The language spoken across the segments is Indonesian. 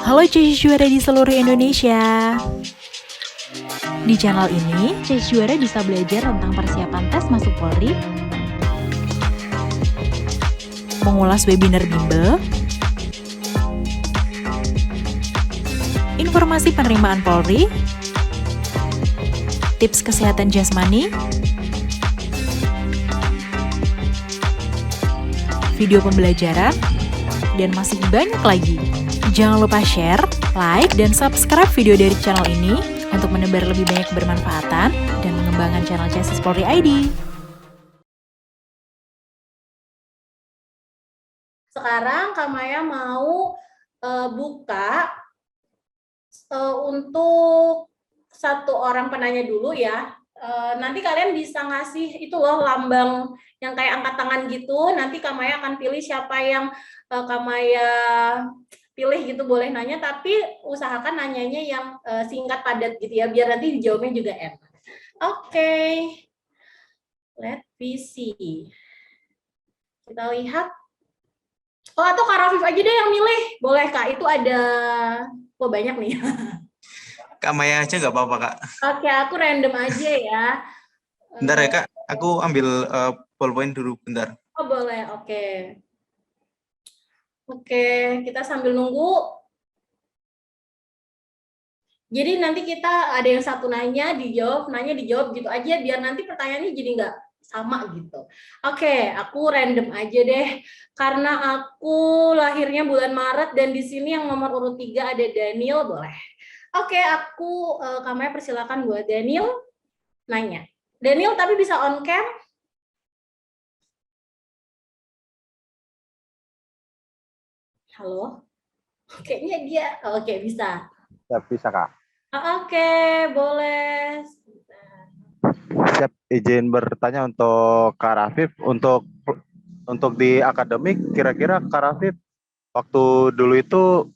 Halo Cis Juara di seluruh Indonesia. Di channel ini, Cis Juara bisa belajar tentang persiapan tes masuk Polri, mengulas webinar bimbel, informasi penerimaan Polri, tips kesehatan jasmani, video pembelajaran, dan masih banyak lagi. Jangan lupa share, like, dan subscribe video dari channel ini untuk menebar lebih banyak kebermanfaatan dan mengembangkan channel Chassis Polri ID. Sekarang Kak Maya mau buka untuk satu orang penanya dulu ya. Nanti kalian bisa ngasih itu loh lambang yang kayak angkat tangan gitu. Nanti Kak Maya akan pilih siapa yang Kak Maya pilih gitu, boleh nanya, tapi usahakan nanyanya yang singkat padat gitu ya, biar nanti dijawabnya juga enak. Oke. Let me see. Kita lihat. Oh, atau Kak Rafif aja deh yang milih. Boleh Kak, itu ada banyak nih. Kak Maya aja nggak apa-apa, Kak. Oke, aku random aja ya. Bentar ya, Kak. Aku ambil ballpoint dulu, bentar. Oh, boleh. Oke. Oke, kita sambil nunggu. Jadi nanti kita ada yang satu nanya, dijawab gitu aja, biar nanti pertanyaannya jadi nggak sama gitu. Oke, aku random aja deh. Karena aku lahirnya bulan Maret dan di sini yang nomor urut 3 ada Daniel, boleh. Oke, aku Kamaya persilakan buat Daniel nanya. Daniel tapi bisa on cam? Halo? Kayaknya dia, oke bisa. Siap, bisa Kak. Oke, boleh. Siap, izin bertanya untuk Kak Rafif, untuk di akademik, kira-kira Kak Rafif waktu dulu itu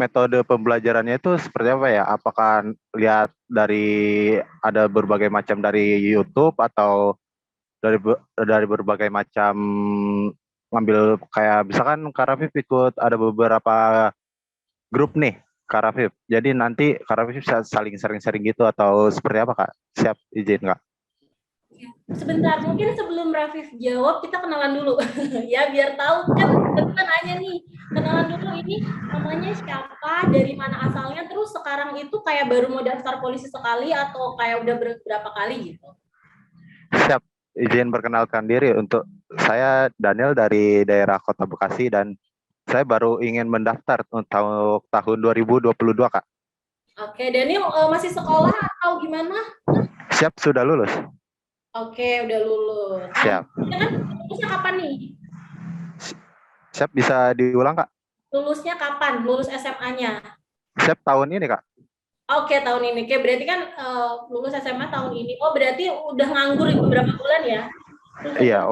metode pembelajarannya itu seperti apa ya? Apakah lihat ada berbagai macam dari YouTube atau dari berbagai macam ngambil, kayak misalkan Kak Rafif ikut ada beberapa grup nih Kak Rafif. Jadi nanti Kak Rafif bisa saling sering-sering gitu atau seperti apa Kak? Siap, izin Kak. Sebentar, mungkin sebelum Rafif jawab, kita kenalan dulu. Ya, biar tahu. Kan kita nanya nih, kenalan dulu ini namanya siapa, dari mana asalnya, terus sekarang itu kayak baru mau daftar polisi sekali atau kayak udah berapa kali gitu. Siap, izin perkenalkan diri. Untuk saya Daniel dari daerah Kota Bekasi dan saya baru ingin mendaftar untuk tahun 2022 Kak. Oke, Daniel masih sekolah atau gimana? Siap, sudah lulus. Oke, udah lulus. Siap. Kan lulusnya kapan nih? Siap, bisa diulang Kak? Lulusnya kapan? Lulus SMA-nya? Siap, tahun ini Kak. Oke, tahun ini. Oke, berarti kan lulus SMA tahun ini. Oh, berarti udah nganggur beberapa bulan ya? Iya,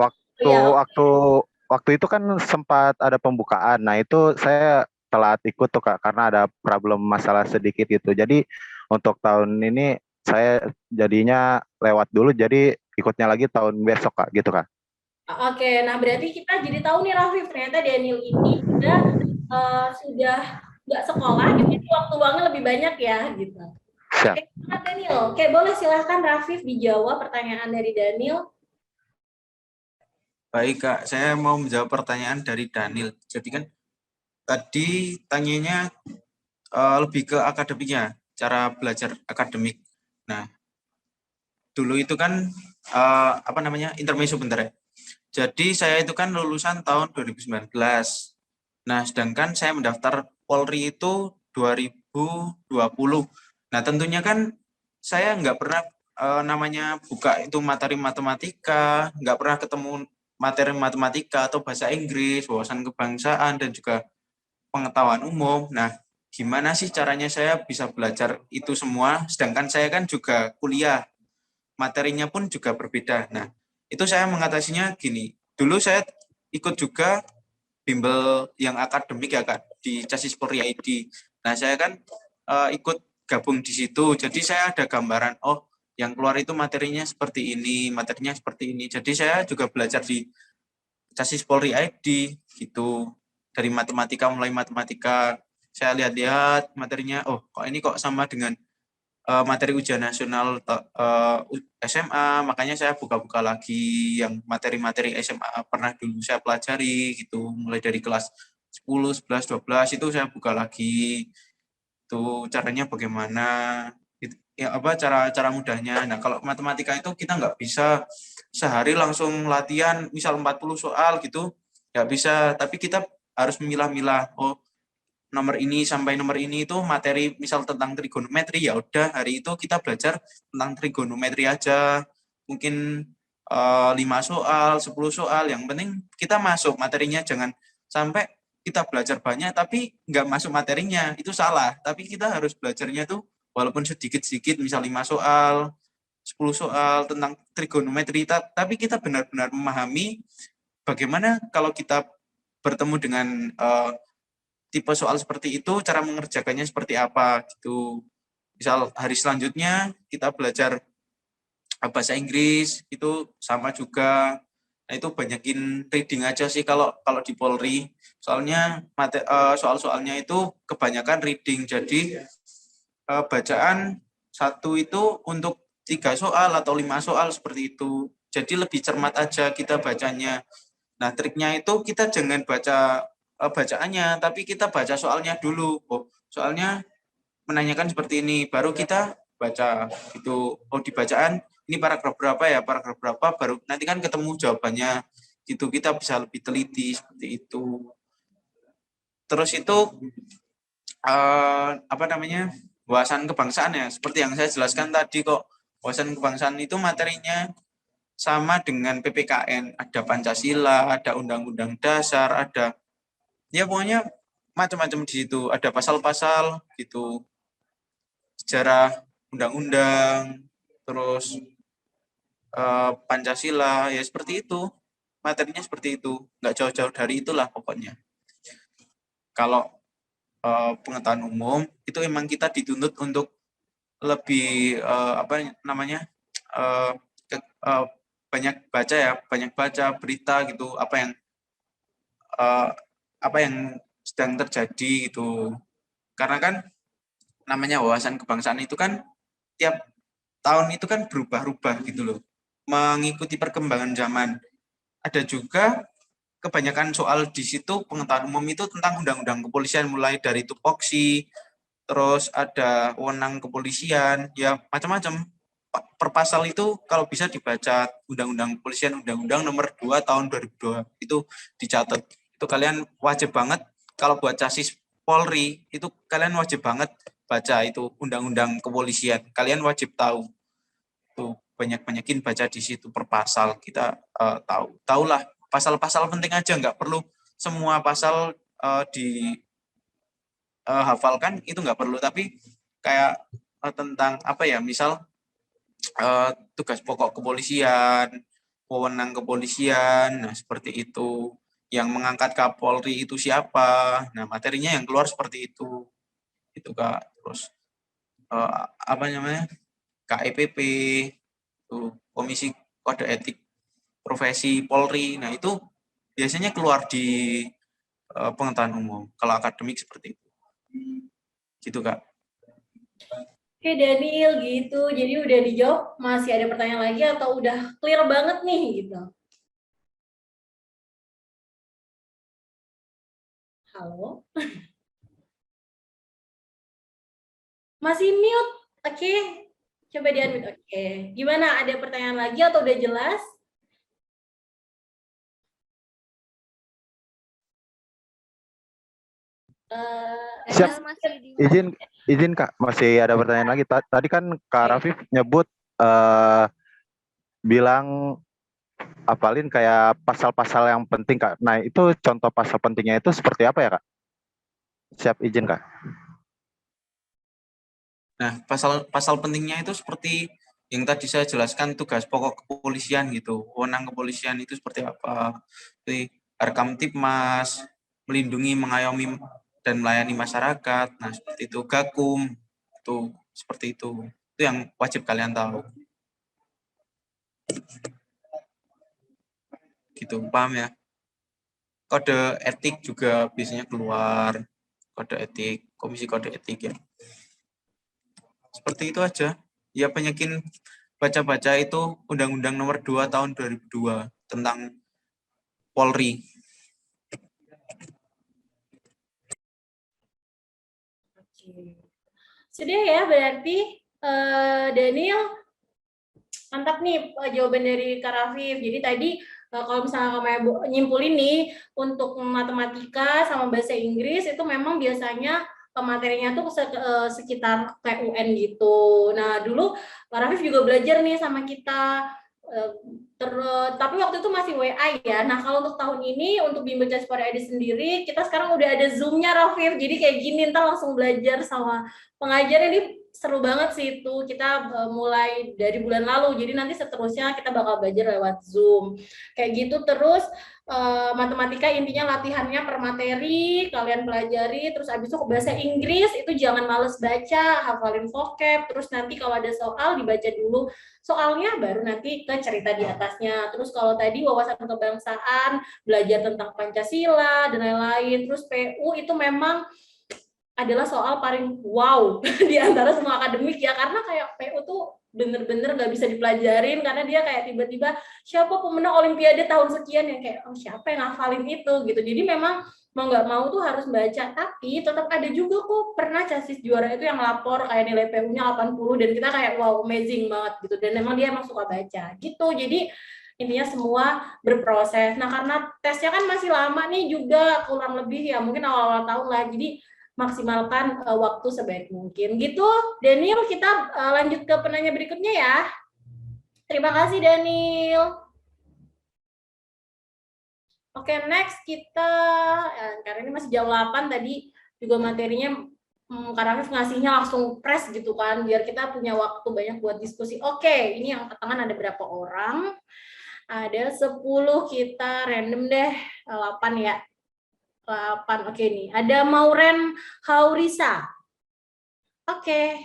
waktu itu kan sempat ada pembukaan. Nah, itu saya telat ikut tuh Kak karena ada problem masalah sedikit gitu. Jadi untuk tahun ini saya jadinya lewat dulu, jadi ikutnya lagi tahun besok Kak, gitu Kak. Oke, nah berarti kita jadi tahu nih Rafif, ternyata Daniel ini sudah nggak sekolah, jadi waktu luangnya lebih banyak ya gitu. Siap. Oke, Daniel. Oke, boleh silahkan Rafif dijawab pertanyaan dari Daniel. Baik, Kak. Saya mau menjawab pertanyaan dari Daniel. Jadi kan tadi tanyanya lebih ke akademiknya, cara belajar akademik. Nah, dulu itu kan intermezzo bentar ya. Jadi saya itu kan lulusan tahun 2019. Nah, sedangkan saya mendaftar Polri itu 2020. Nah, tentunya kan saya nggak pernah namanya buka itu materi matematika, nggak pernah ketemu materi matematika atau bahasa Inggris, wawasan kebangsaan, dan juga pengetahuan umum. Nah, gimana sih caranya saya bisa belajar itu semua, sedangkan saya kan juga kuliah, materinya pun juga berbeda. Nah, itu saya mengatasinya gini, dulu saya ikut juga bimbel yang akademik ya Kak, di Chassis Polri ID. Nah, saya kan ikut gabung di situ, jadi saya ada gambaran, oh yang keluar itu materinya seperti ini, materinya seperti ini. Jadi saya juga belajar di Chassis Polri ID gitu, dari matematika, mulai matematika saya lihat-lihat materinya, oh kok ini kok sama dengan materi ujian nasional SMA, makanya saya buka-buka lagi yang materi-materi SMA pernah dulu saya pelajari gitu, mulai dari kelas 10, 11, 12 itu saya buka lagi. Itu caranya bagaimana, ya apa cara mudahnya. Nah, kalau matematika itu kita nggak bisa sehari langsung latihan misal 40 soal gitu, nggak bisa, tapi kita harus memilah-milah. Oh, nomor ini sampai nomor ini itu materi misal tentang trigonometri, ya udah hari itu kita belajar tentang trigonometri aja, mungkin 5 soal 10 soal, yang penting kita masuk materinya. Jangan sampai kita belajar banyak tapi nggak masuk materinya, itu salah. Tapi kita harus belajarnya tuh walaupun sedikit-sedikit, misal 5 soal 10 soal tentang trigonometri, tapi kita benar-benar memahami bagaimana kalau kita bertemu dengan tipe soal seperti itu, cara mengerjakannya seperti apa gitu. Misal hari selanjutnya kita belajar bahasa Inggris, itu sama juga. Nah, itu banyakin reading aja sih kalau di Polri. Soalnya soal-soalnya itu kebanyakan reading. Jadi bacaan satu itu untuk 3 soal atau 5 soal seperti itu. Jadi lebih cermat aja kita bacanya. Nah, triknya itu kita jangan baca bacaannya, tapi kita baca soalnya dulu. Oh, soalnya menanyakan seperti ini, baru kita baca gitu. Oh, di bacaan ini paragraf berapa ya, paragraf berapa, baru nanti kan ketemu jawabannya gitu. Kita bisa lebih teliti seperti itu. Terus itu apa namanya, wawasan kebangsaan ya, seperti yang saya jelaskan tadi kok. Wawasan kebangsaan itu materinya sama dengan PPKN, ada Pancasila, ada Undang-Undang Dasar, ada ya pokoknya macam-macam di situ, ada pasal-pasal gitu, sejarah undang-undang, terus Pancasila, ya seperti itu, materinya seperti itu, nggak jauh-jauh dari itulah pokoknya. Kalau pengetahuan umum itu emang kita dituntut untuk lebih apa namanya, banyak baca ya, banyak baca berita gitu, apa yang sedang terjadi gitu. Karena kan namanya wawasan kebangsaan itu kan tiap tahun itu kan berubah-ubah gitu loh, mengikuti perkembangan zaman. Ada juga kebanyakan soal di situ pengetahuan umum itu tentang undang-undang kepolisian, mulai dari tupoksi, terus ada wewenang kepolisian, ya macam-macam. Per pasal itu kalau bisa dibaca, undang-undang kepolisian, undang-undang nomor 2 tahun 2002 itu dicatat. Itu kalian wajib banget kalau buat chassis Polri, itu kalian wajib banget baca itu undang-undang kepolisian. Kalian wajib tahu. Tuh banyak-banyakin baca di situ per pasal, kita tahulah pasal-pasal penting aja, nggak perlu semua pasal dihafalkan, itu nggak perlu, tapi kayak tentang apa ya, misal tugas pokok kepolisian, wewenang kepolisian, nah seperti itu. Yang mengangkat Kapolri itu siapa? Nah, materinya yang keluar seperti itu. Itu Kak. Terus apa namanya? KEPP, Komisi Kode Etik Profesi Polri. Nah, itu biasanya keluar di pengetahuan umum. Kalau akademik seperti itu. Gitu Kak. Oke Daniel gitu, jadi udah dijawab, masih ada pertanyaan lagi atau udah clear banget nih gitu? Halo? Masih mute? Oke, coba di unmute. Oke, gimana, ada pertanyaan lagi atau udah jelas? Siap. Izin Kak, masih ada pertanyaan lagi. Tadi kan Kak Rafif nyebut bilang apalin kayak pasal-pasal yang penting Kak. Nah, itu contoh pasal pentingnya itu seperti apa ya Kak? Siap, izin Kak. Nah, pasal pentingnya itu seperti yang tadi saya jelaskan, tugas pokok kepolisian gitu. Wewenang kepolisian itu seperti apa? Seperti Harkamtibmas, melindungi, mengayomi, dan melayani masyarakat. Nah, seperti itu. Gakum, itu seperti itu. Itu yang wajib kalian tahu. Gitu, paham ya? Kode etik juga biasanya keluar, kode etik. Komisi Kode Etik ya. Seperti itu aja. Ya penyakin baca-baca itu Undang-Undang Nomor 2 Tahun 2002 tentang Polri. Sudah ya, berarti Daniel, mantap nih jawaban dari Kak Rafif. Jadi tadi kalau misalnya kamu nyimpulin nih, untuk matematika sama bahasa Inggris itu memang biasanya materinya tuh sekitar kayak UN gitu. Nah dulu Kak Rafif juga belajar nih sama kita, tapi waktu itu masih WA ya. Nah kalau untuk tahun ini untuk Bimbel Caspar Edi sendiri, kita sekarang udah ada Zoom-nya Rafif. Jadi kayak gini ntar langsung belajar sama pengajar. Ini seru banget sih itu. Kita mulai dari bulan lalu. Jadi nanti seterusnya kita bakal belajar lewat Zoom. Kayak gitu terus. Matematika intinya latihannya per materi, kalian pelajari, terus abis itu bahasa Inggris itu jangan males baca, hafalin vocab, terus nanti kalau ada soal dibaca dulu soalnya, baru nanti ke cerita di atasnya. Terus kalau tadi wawasan kebangsaan, belajar tentang Pancasila dan lain-lain, terus PU itu memang adalah soal paling wow di antara semua akademik ya, karena kayak PU tuh bener-bener nggak bisa dipelajarin karena dia kayak tiba-tiba siapa pemenang Olimpiade tahun sekian, yang kayak siapa yang ngafalin itu gitu. Jadi memang mau nggak mau tuh harus baca, tapi tetap ada juga kok pernah CASIS juara itu yang lapor kayak nilai PU-nya 80 dan kita kayak wow amazing banget gitu, dan memang dia emang suka baca gitu. Jadi intinya semua berproses. Nah karena tesnya kan masih lama nih juga, kurang lebih ya mungkin awal-awal tahun lah, jadi maksimalkan waktu sebaik mungkin gitu. Daniel, kita lanjut ke penanya berikutnya ya. Terima kasih Daniel. Oke, next kita, karena ini masih jam 8 tadi juga materinya Kak Rafif ngasihnya langsung press gitu kan, biar kita punya waktu banyak buat diskusi. Oke, ini yang tangan ada berapa orang? Ada 10, kita random deh, 8 ya. 8, oke nih. Ada Mauren Haurisa. Oke.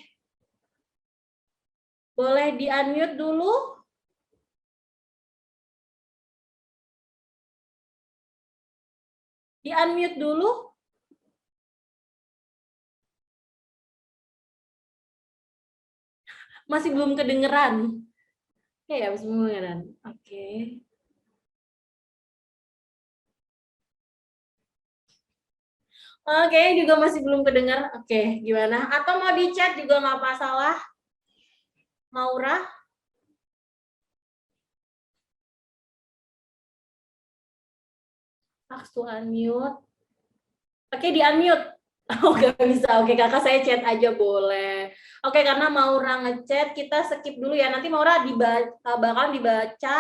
Boleh di-unmute dulu? Di-unmute dulu? Masih belum kedengeran. Oke, ya, masih belum kedengeran. Oke. Oke, juga masih belum kedengar. Oke, gimana? Atau mau di chat juga nggak masalah. Maura? Ask to unmute. Oke, di-unmute. Oh, nggak bisa. Oke, kakak saya chat aja boleh. Oke, karena Maura ngechat, kita skip dulu ya. Nanti Maura bakal dibaca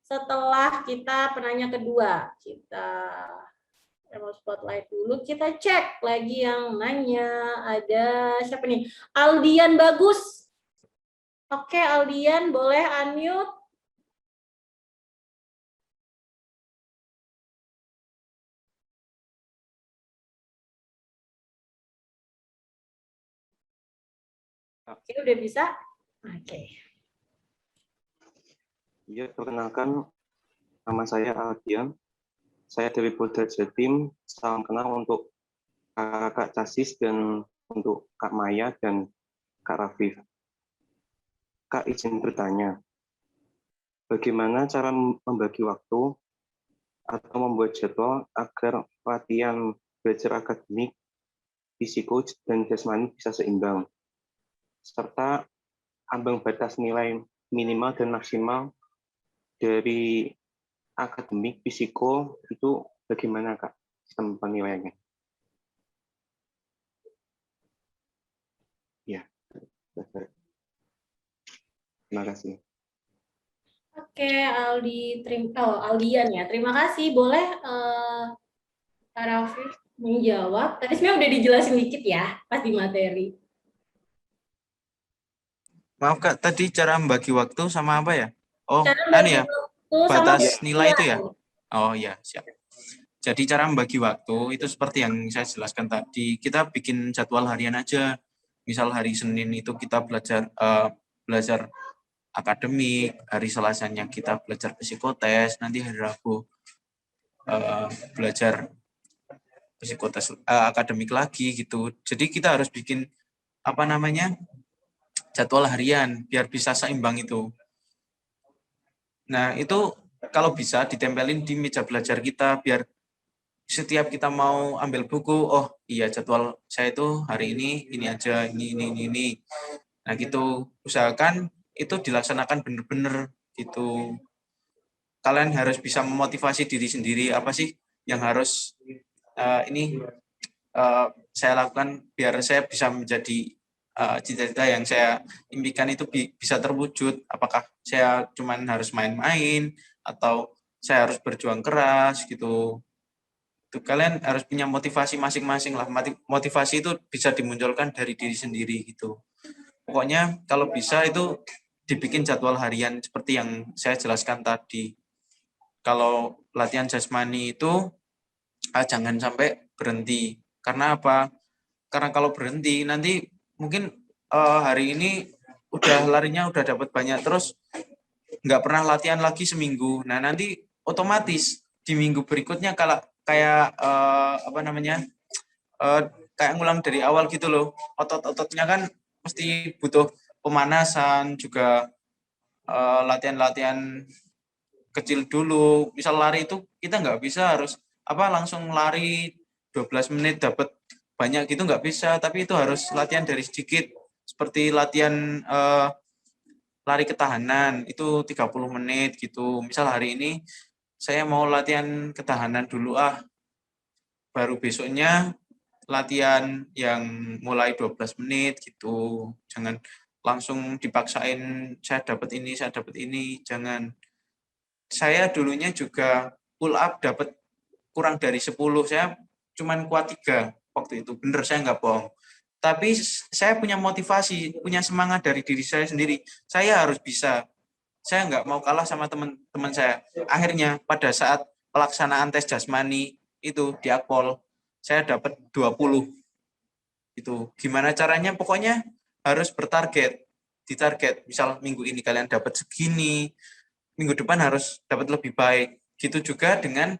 setelah kita penanya kedua. Kita spotlight dulu, kita cek lagi yang nanya. Ada siapa nih? Aldian Bagus. Oke, Aldian boleh unmute. Oke, udah bisa? Oke. Ya, perkenalkan, nama saya Aldian. Saya dari Polda Jatim. Salam kenal untuk kakak CASIS dan untuk Kak Maya dan Kak Rafif. Kak, izin bertanya, bagaimana cara membagi waktu atau membuat jadwal agar latihan belajar akademik, fisiko, dan jasmani bisa seimbang, serta ambang batas nilai minimal dan maksimal dari akademik, fisiko itu bagaimana Kak sistem penilaiannya? Ya, terima kasih. Oke, Aldian ya. Terima kasih. Boleh Kak Rafif menjawab? Tadi sebenarnya udah dijelasin dikit ya, pas di materi. Maaf Kak, tadi cara membagi waktu sama apa ya? Oh, Cara ya, batas sama nilai itu ya? Oh ya, siap. Jadi cara membagi waktu itu seperti yang saya jelaskan tadi. Kita bikin jadwal harian aja. Misal hari Senin itu kita belajar akademik, hari Selasanya kita belajar psikotes, nanti hari Rabu belajar psikotes akademik lagi gitu. Jadi kita harus bikin jadwal harian biar bisa seimbang itu. Nah, itu kalau bisa ditempelin di meja belajar kita biar setiap kita mau ambil buku, oh iya jadwal saya itu hari ini aja, ini. Nah, gitu. Usahakan itu dilaksanakan benar-benar gitu. Kalian harus bisa memotivasi diri sendiri, apa sih yang harus saya lakukan biar saya bisa menjadi cita-cita yang saya impikan itu bisa terwujud. Apakah saya cuman harus main-main atau saya harus berjuang keras gitu. Itu kalian harus punya motivasi masing-masing lah. Motivasi itu bisa dimunculkan dari diri sendiri gitu. Pokoknya kalau bisa itu dibikin jadwal harian seperti yang saya jelaskan tadi. Kalau latihan jasmani itu jangan sampai berhenti. Karena apa? Karena kalau berhenti nanti mungkin hari ini larinya udah dapat banyak, terus nggak pernah latihan lagi seminggu. Nah, nanti otomatis di minggu berikutnya kalau kayak kayak ngulang dari awal gitu loh. Otot-ototnya kan mesti butuh pemanasan juga, latihan-latihan kecil dulu. Misal lari itu kita nggak bisa harus langsung lari 12 menit dapat banyak gitu, nggak bisa, tapi itu harus latihan dari sedikit, seperti latihan lari ketahanan itu 30 menit gitu. Misal hari ini saya mau latihan ketahanan dulu, baru besoknya latihan yang mulai 12 menit gitu. Jangan langsung dipaksain saya dapat ini, jangan. Saya dulunya juga pull up dapat kurang dari 10, saya cuman kuat 3 waktu itu, bener saya nggak bohong. Tapi saya punya motivasi, punya semangat dari diri saya sendiri. Saya harus bisa. Saya nggak mau kalah sama teman-teman saya. Akhirnya pada saat pelaksanaan tes jasmani itu di Akpol, saya dapat 20. Itu gimana caranya? Pokoknya harus bertarget, ditarget. Misal minggu ini kalian dapat segini, minggu depan harus dapat lebih baik. Gitu juga dengan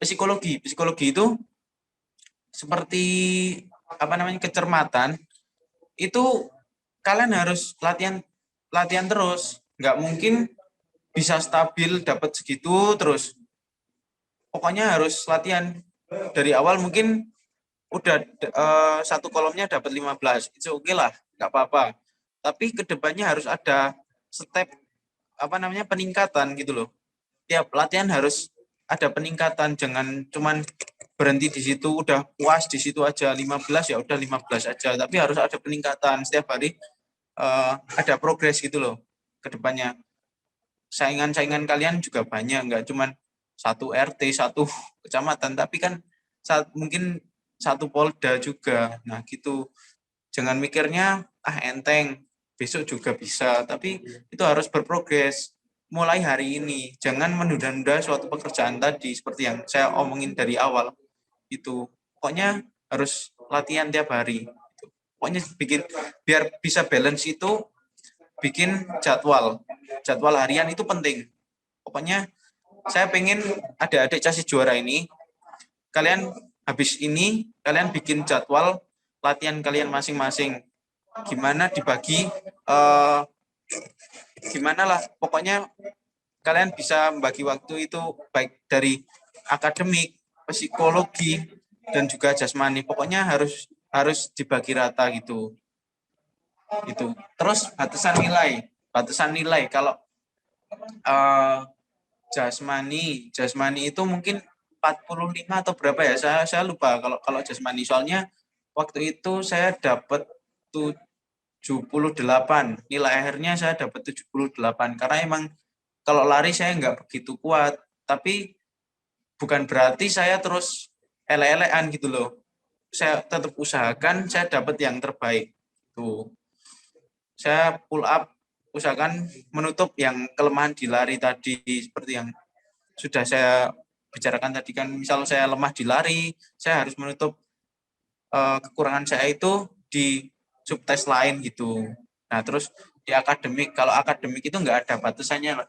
psikologi. Psikologi itu seperti kecermatan, itu kalian harus latihan terus. Nggak mungkin bisa stabil dapat segitu terus. Pokoknya harus latihan dari awal. Mungkin udah satu kolomnya dapat 15, itu oke lah, nggak apa-apa. Tapi kedepannya harus ada step peningkatan gitu loh. Tiap latihan harus ada peningkatan, jangan cuman berhenti di situ, udah puas di situ aja 15 ya udah 15 aja, tapi harus ada peningkatan setiap hari, ada progres gitu loh ke depannya. Saingan-saingan kalian juga banyak, nggak cuman satu RT, satu kecamatan, tapi kan mungkin satu Polda juga. Nah, gitu. Jangan mikirnya enteng, besok juga bisa, tapi itu harus berprogres mulai hari ini. Jangan menunda-nunda suatu pekerjaan tadi seperti yang saya omongin dari awal. Itu pokoknya harus latihan tiap hari. Pokoknya biar bisa balance itu, bikin jadwal harian itu penting. Pokoknya saya pengen adik-adik CASIS juara ini, kalian habis ini kalian bikin jadwal latihan kalian masing-masing. Gimana dibagi, gimana lah, pokoknya kalian bisa membagi waktu itu baik dari akademik, psikologi, dan juga jasmani. Pokoknya harus dibagi rata gitu. Itu. Terus batasan nilai kalau jasmani itu mungkin 45 atau berapa ya, saya lupa kalau jasmani, soalnya waktu itu saya dapat 78, nilai akhirnya saya dapat 78, karena emang kalau lari saya nggak begitu kuat, tapi bukan berarti saya terus ele-elean gitu loh. Saya tetap usahakan saya dapat yang terbaik. Tuh. Saya pull up, usahakan menutup yang kelemahan di lari tadi, seperti yang sudah saya bicarakan tadi kan. Misal saya lemah di lari, saya harus menutup kekurangan saya itu di subtes lain gitu. Nah, terus di akademik, kalau akademik itu nggak ada batasannya.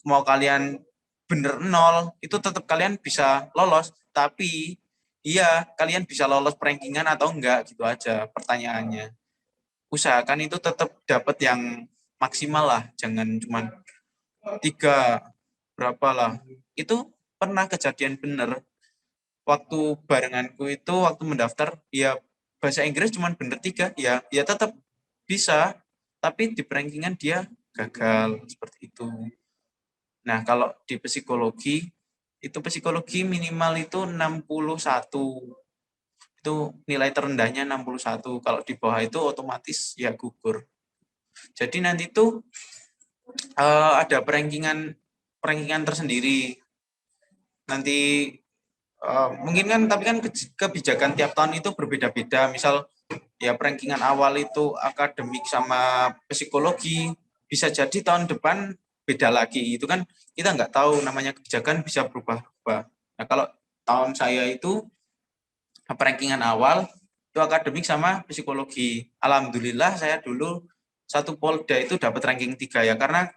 Mau kalian bener 0, itu tetap kalian bisa lolos, tapi iya kalian bisa lolos rankingan atau enggak, gitu aja pertanyaannya. Usahakan itu tetap dapat yang maksimal lah, jangan cuman 3 berapa lah. Itu pernah kejadian bener waktu barenganku itu waktu mendaftar, ya bahasa Inggris cuman bener 3, ya tetap bisa, tapi di rankingan dia gagal seperti itu. Nah, kalau di psikologi itu psikologi minimal itu 61. Itu nilai terendahnya 61. Kalau di bawah itu otomatis ya gugur. Jadi nanti itu ada rankingan tersendiri. Nanti mungkin kan, tapi kan kebijakan tiap tahun itu berbeda-beda. Misal ya rankingan awal itu akademik sama psikologi, bisa jadi tahun depan beda lagi. Itu kan kita nggak tahu, namanya kebijakan bisa berubah-ubah. Nah, kalau tahun saya itu rankingan awal itu akademik sama psikologi. Alhamdulillah saya dulu satu polda itu dapat ranking 3 ya, karena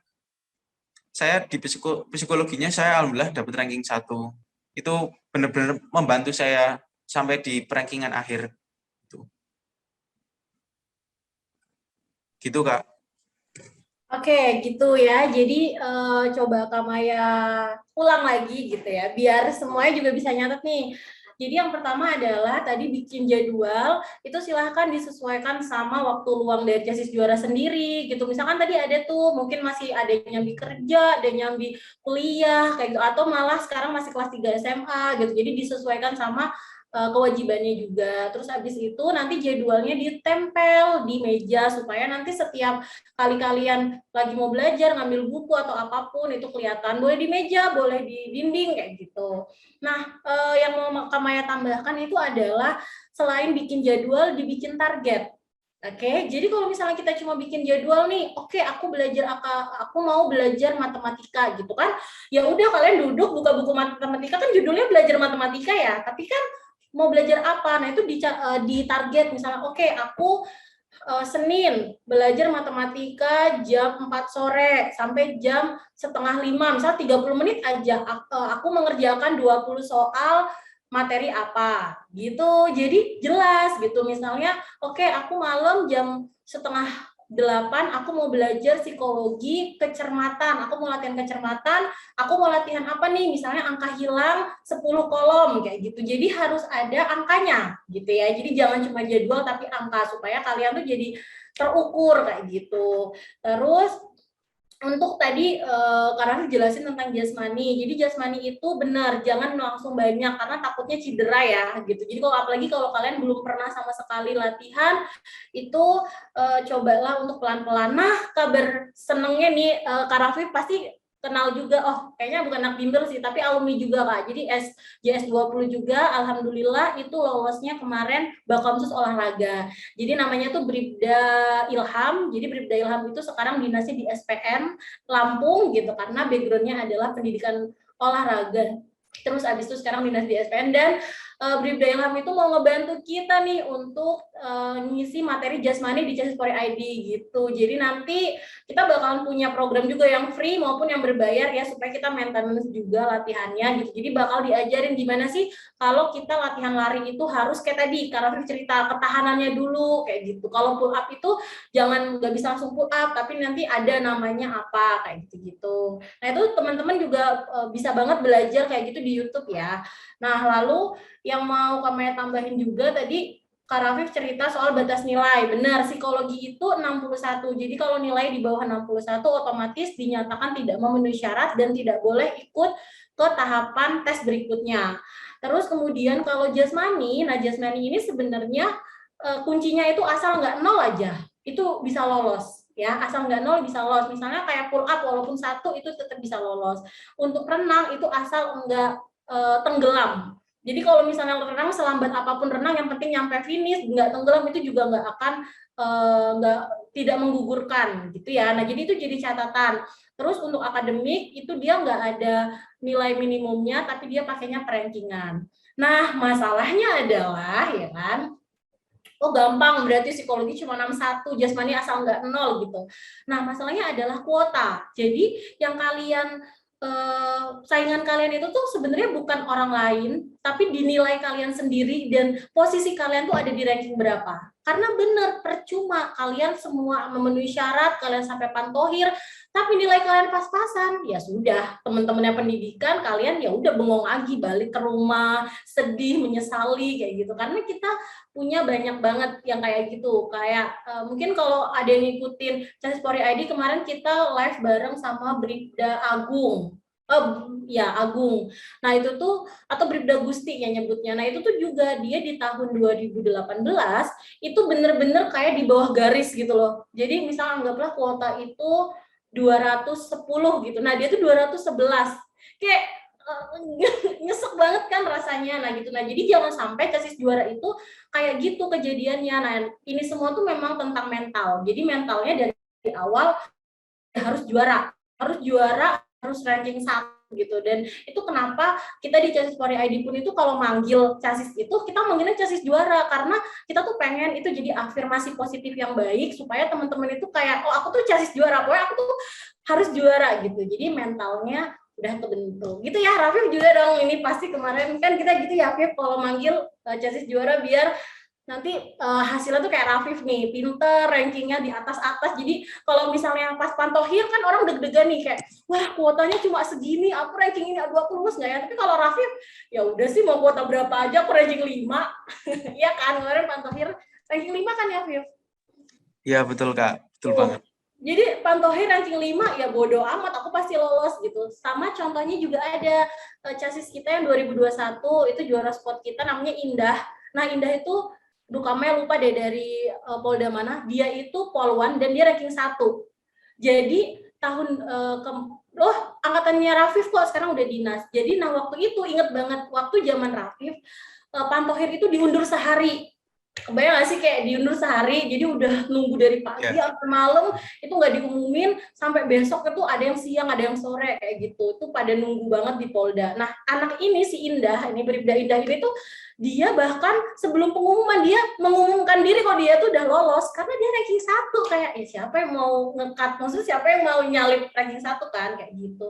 saya di psikologinya saya alhamdulillah dapat ranking 1. Itu benar-benar membantu saya sampai di rankingan akhir. Gitu, Kak. Oke, gitu ya. Jadi coba Kak Maya ulang lagi gitu ya, biar semuanya juga bisa nyatet nih. Jadi yang pertama adalah tadi bikin jadwal, itu silahkan disesuaikan sama waktu luang dari Jasis Juara sendiri gitu. Misalkan tadi ada tuh, mungkin masih ada yang nyambi kerja, ada yang nyambi kuliah, kayak gitu. Atau malah sekarang masih kelas 3 SMA gitu. Jadi disesuaikan sama kewajibannya juga. Terus habis itu nanti jadwalnya ditempel di meja supaya nanti setiap kali kalian lagi mau belajar ngambil buku atau apapun itu kelihatan, boleh di meja, boleh di dinding kayak gitu. Nah, yang mau Kak Maya tambahkan itu adalah selain bikin jadwal, dibikin target. Oke, jadi kalau misalnya kita cuma bikin jadwal nih, oke, aku mau belajar matematika gitu kan, ya udah kalian duduk buka buku matematika, kan judulnya belajar matematika ya, tapi kan mau belajar apa? Nah itu di target misalnya, oke, aku Senin belajar matematika jam 4 sore sampai jam setengah 5, misal 30 menit aja aku mengerjakan 20 soal materi apa gitu. Jadi jelas gitu, misalnya oke, aku malam jam setengah 8 aku mau belajar psikologi kecermatan, aku mau latihan kecermatan, aku mau latihan apa nih, misalnya angka hilang 10 kolom kayak gitu. Jadi harus ada angkanya gitu ya. Jadi jangan cuma jadwal tapi angka, supaya kalian tuh jadi terukur kayak gitu. Terus untuk tadi karena jelasin tentang jasmani. Jadi jasmani itu benar, jangan langsung banyak karena takutnya cedera ya gitu. Jadi kalau apalagi kalau kalian belum pernah sama sekali latihan, itu cobalah untuk pelan-pelan. Nah, kabar senengnya nih, Kak Raffi pasti kenal juga, oh kayaknya bukan anak bimbel sih, tapi alumni juga Kak. Jadi JS20 juga, alhamdulillah itu lolosnya kemarin Bakomsus olahraga. Jadi namanya tuh Bribda Ilham. Jadi Bribda Ilham itu sekarang dinasnya di SPM Lampung gitu, karena backgroundnya adalah pendidikan olahraga. Terus abis itu sekarang dinas di SPN, dan Bribda Ilham itu mau ngebantu kita nih untuk ngisi materi jasmani di Jasis Pori ID gitu. Jadi nanti kita bakalan punya program juga yang free maupun yang berbayar ya, supaya kita maintenance juga latihannya gitu. Jadi bakal diajarin gimana sih kalau kita latihan lari itu harus kayak tadi karena cerita ketahanannya dulu kayak gitu. Kalau pull up itu jangan nggak bisa langsung pull up, tapi nanti ada namanya apa kayak gitu. Nah itu teman-teman juga bisa banget belajar kayak gitu di YouTube ya. Nah lalu yang mau Kak tambahin juga tadi, Kak Rafif cerita soal batas nilai. Benar, psikologi itu 61. Jadi kalau nilai di bawah 61 otomatis dinyatakan tidak memenuhi syarat dan tidak boleh ikut ke tahapan tes berikutnya. Terus kemudian kalau jasmani, nah jasmani ini sebenarnya kuncinya itu asal nggak 0 aja, itu bisa lolos. Ya, asal nggak 0 bisa lolos. Misalnya kayak pull up walaupun 1 itu tetap bisa lolos. Untuk renang itu asal nggak tenggelam. Jadi kalau misalnya renang selambat apapun renang, yang penting nyampe finish, nggak tenggelam, itu juga nggak akan tidak menggugurkan gitu ya. Nah jadi itu jadi catatan. Terus untuk akademik itu dia nggak ada nilai minimumnya, tapi dia pakainya perankingan. Nah masalahnya adalah ya kan, oh gampang berarti psikologi cuma 61, jasmani asal nggak 0 gitu. Nah masalahnya adalah kuota. Jadi yang kalian saingan kalian itu tuh sebenarnya bukan orang lain, tapi dinilai kalian sendiri dan posisi kalian tuh ada di ranking berapa. Karena bener, percuma kalian semua memenuhi syarat, kalian sampai pantohir, tapi nilai kalian pas-pasan, ya sudah, teman-temannya pendidikan, kalian ya udah bengong lagi, balik ke rumah, sedih, menyesali, kayak gitu. Karena kita punya banyak banget yang kayak gitu. Kayak mungkin kalau ada yang ngikutin Chassis Polri ID, kemarin kita live bareng sama Bribda Agung. Ya Agung. Nah itu tuh, atau Bribda Gusti ya nyebutnya. Nah itu tuh juga dia di tahun 2018 itu bener-bener kayak di bawah garis gitu loh. Jadi misalnya anggaplah kuota itu 210 gitu. Nah dia tuh 211. Kayak nyesek banget kan rasanya. Nah gitu. Nah jadi jangan sampai Chassis juara itu kayak gitu kejadiannya. Nah ini semua tuh memang tentang mental. Jadi mentalnya dari awal harus juara, harus ranking 1 gitu. Dan itu kenapa kita di Chassis Polri ID pun itu kalau manggil Chassis itu kita manggilnya Chassis juara, karena kita tuh pengen itu jadi afirmasi positif yang baik supaya teman-teman itu kayak, oh aku tuh Chassis juara, pokoknya aku tuh harus juara gitu. Jadi mentalnya udah kebentuk gitu ya. Rafif juga dong, ini pasti kemarin kan kita gitu ya Rafif, kalau manggil Chassis juara biar nanti hasilnya tuh kayak Rafif nih, pinter, rankingnya di atas-atas. Jadi kalau misalnya pas pantohir kan orang deg-degan nih kayak, wah kuotanya cuma segini, aku ranking ini, aduh aku lulus nggak ya? Tapi kalau Rafif, ya udah sih mau kuota berapa aja, aku ranking 5. Iya kan, kemarin pantohir ranking 5 kan ya, Viv? Iya betul Kak, betul banget. Jadi pantohir ranking 5, ya bodo amat, aku pasti lolos gitu. Sama contohnya juga ada Chassis kita yang 2021, itu juara spot kita namanya Indah. Nah Indah itu Dukamnya lupa deh dari Polda mana, dia itu Polwan dan dia ranking 1. Jadi tahun angkatannya Rafif kok sekarang udah dinas. Jadi nah waktu itu inget banget, waktu zaman Rafif pantohir itu diundur sehari. Kebayang gak sih kayak diundur sehari, jadi udah nunggu dari pagi sampai malam, itu nggak diumumin, sampai besok itu ada yang siang, ada yang sore, kayak gitu. Itu pada nunggu banget di Polda. Nah, anak ini, si Indah, ini Bribda Indah ini tuh, dia bahkan sebelum pengumuman, dia mengumumkan diri kalau dia tuh udah lolos, karena dia ranking 1, kayak, siapa yang mau nge-cut, maksudnya siapa yang mau nyalip ranking 1 kan, kayak gitu.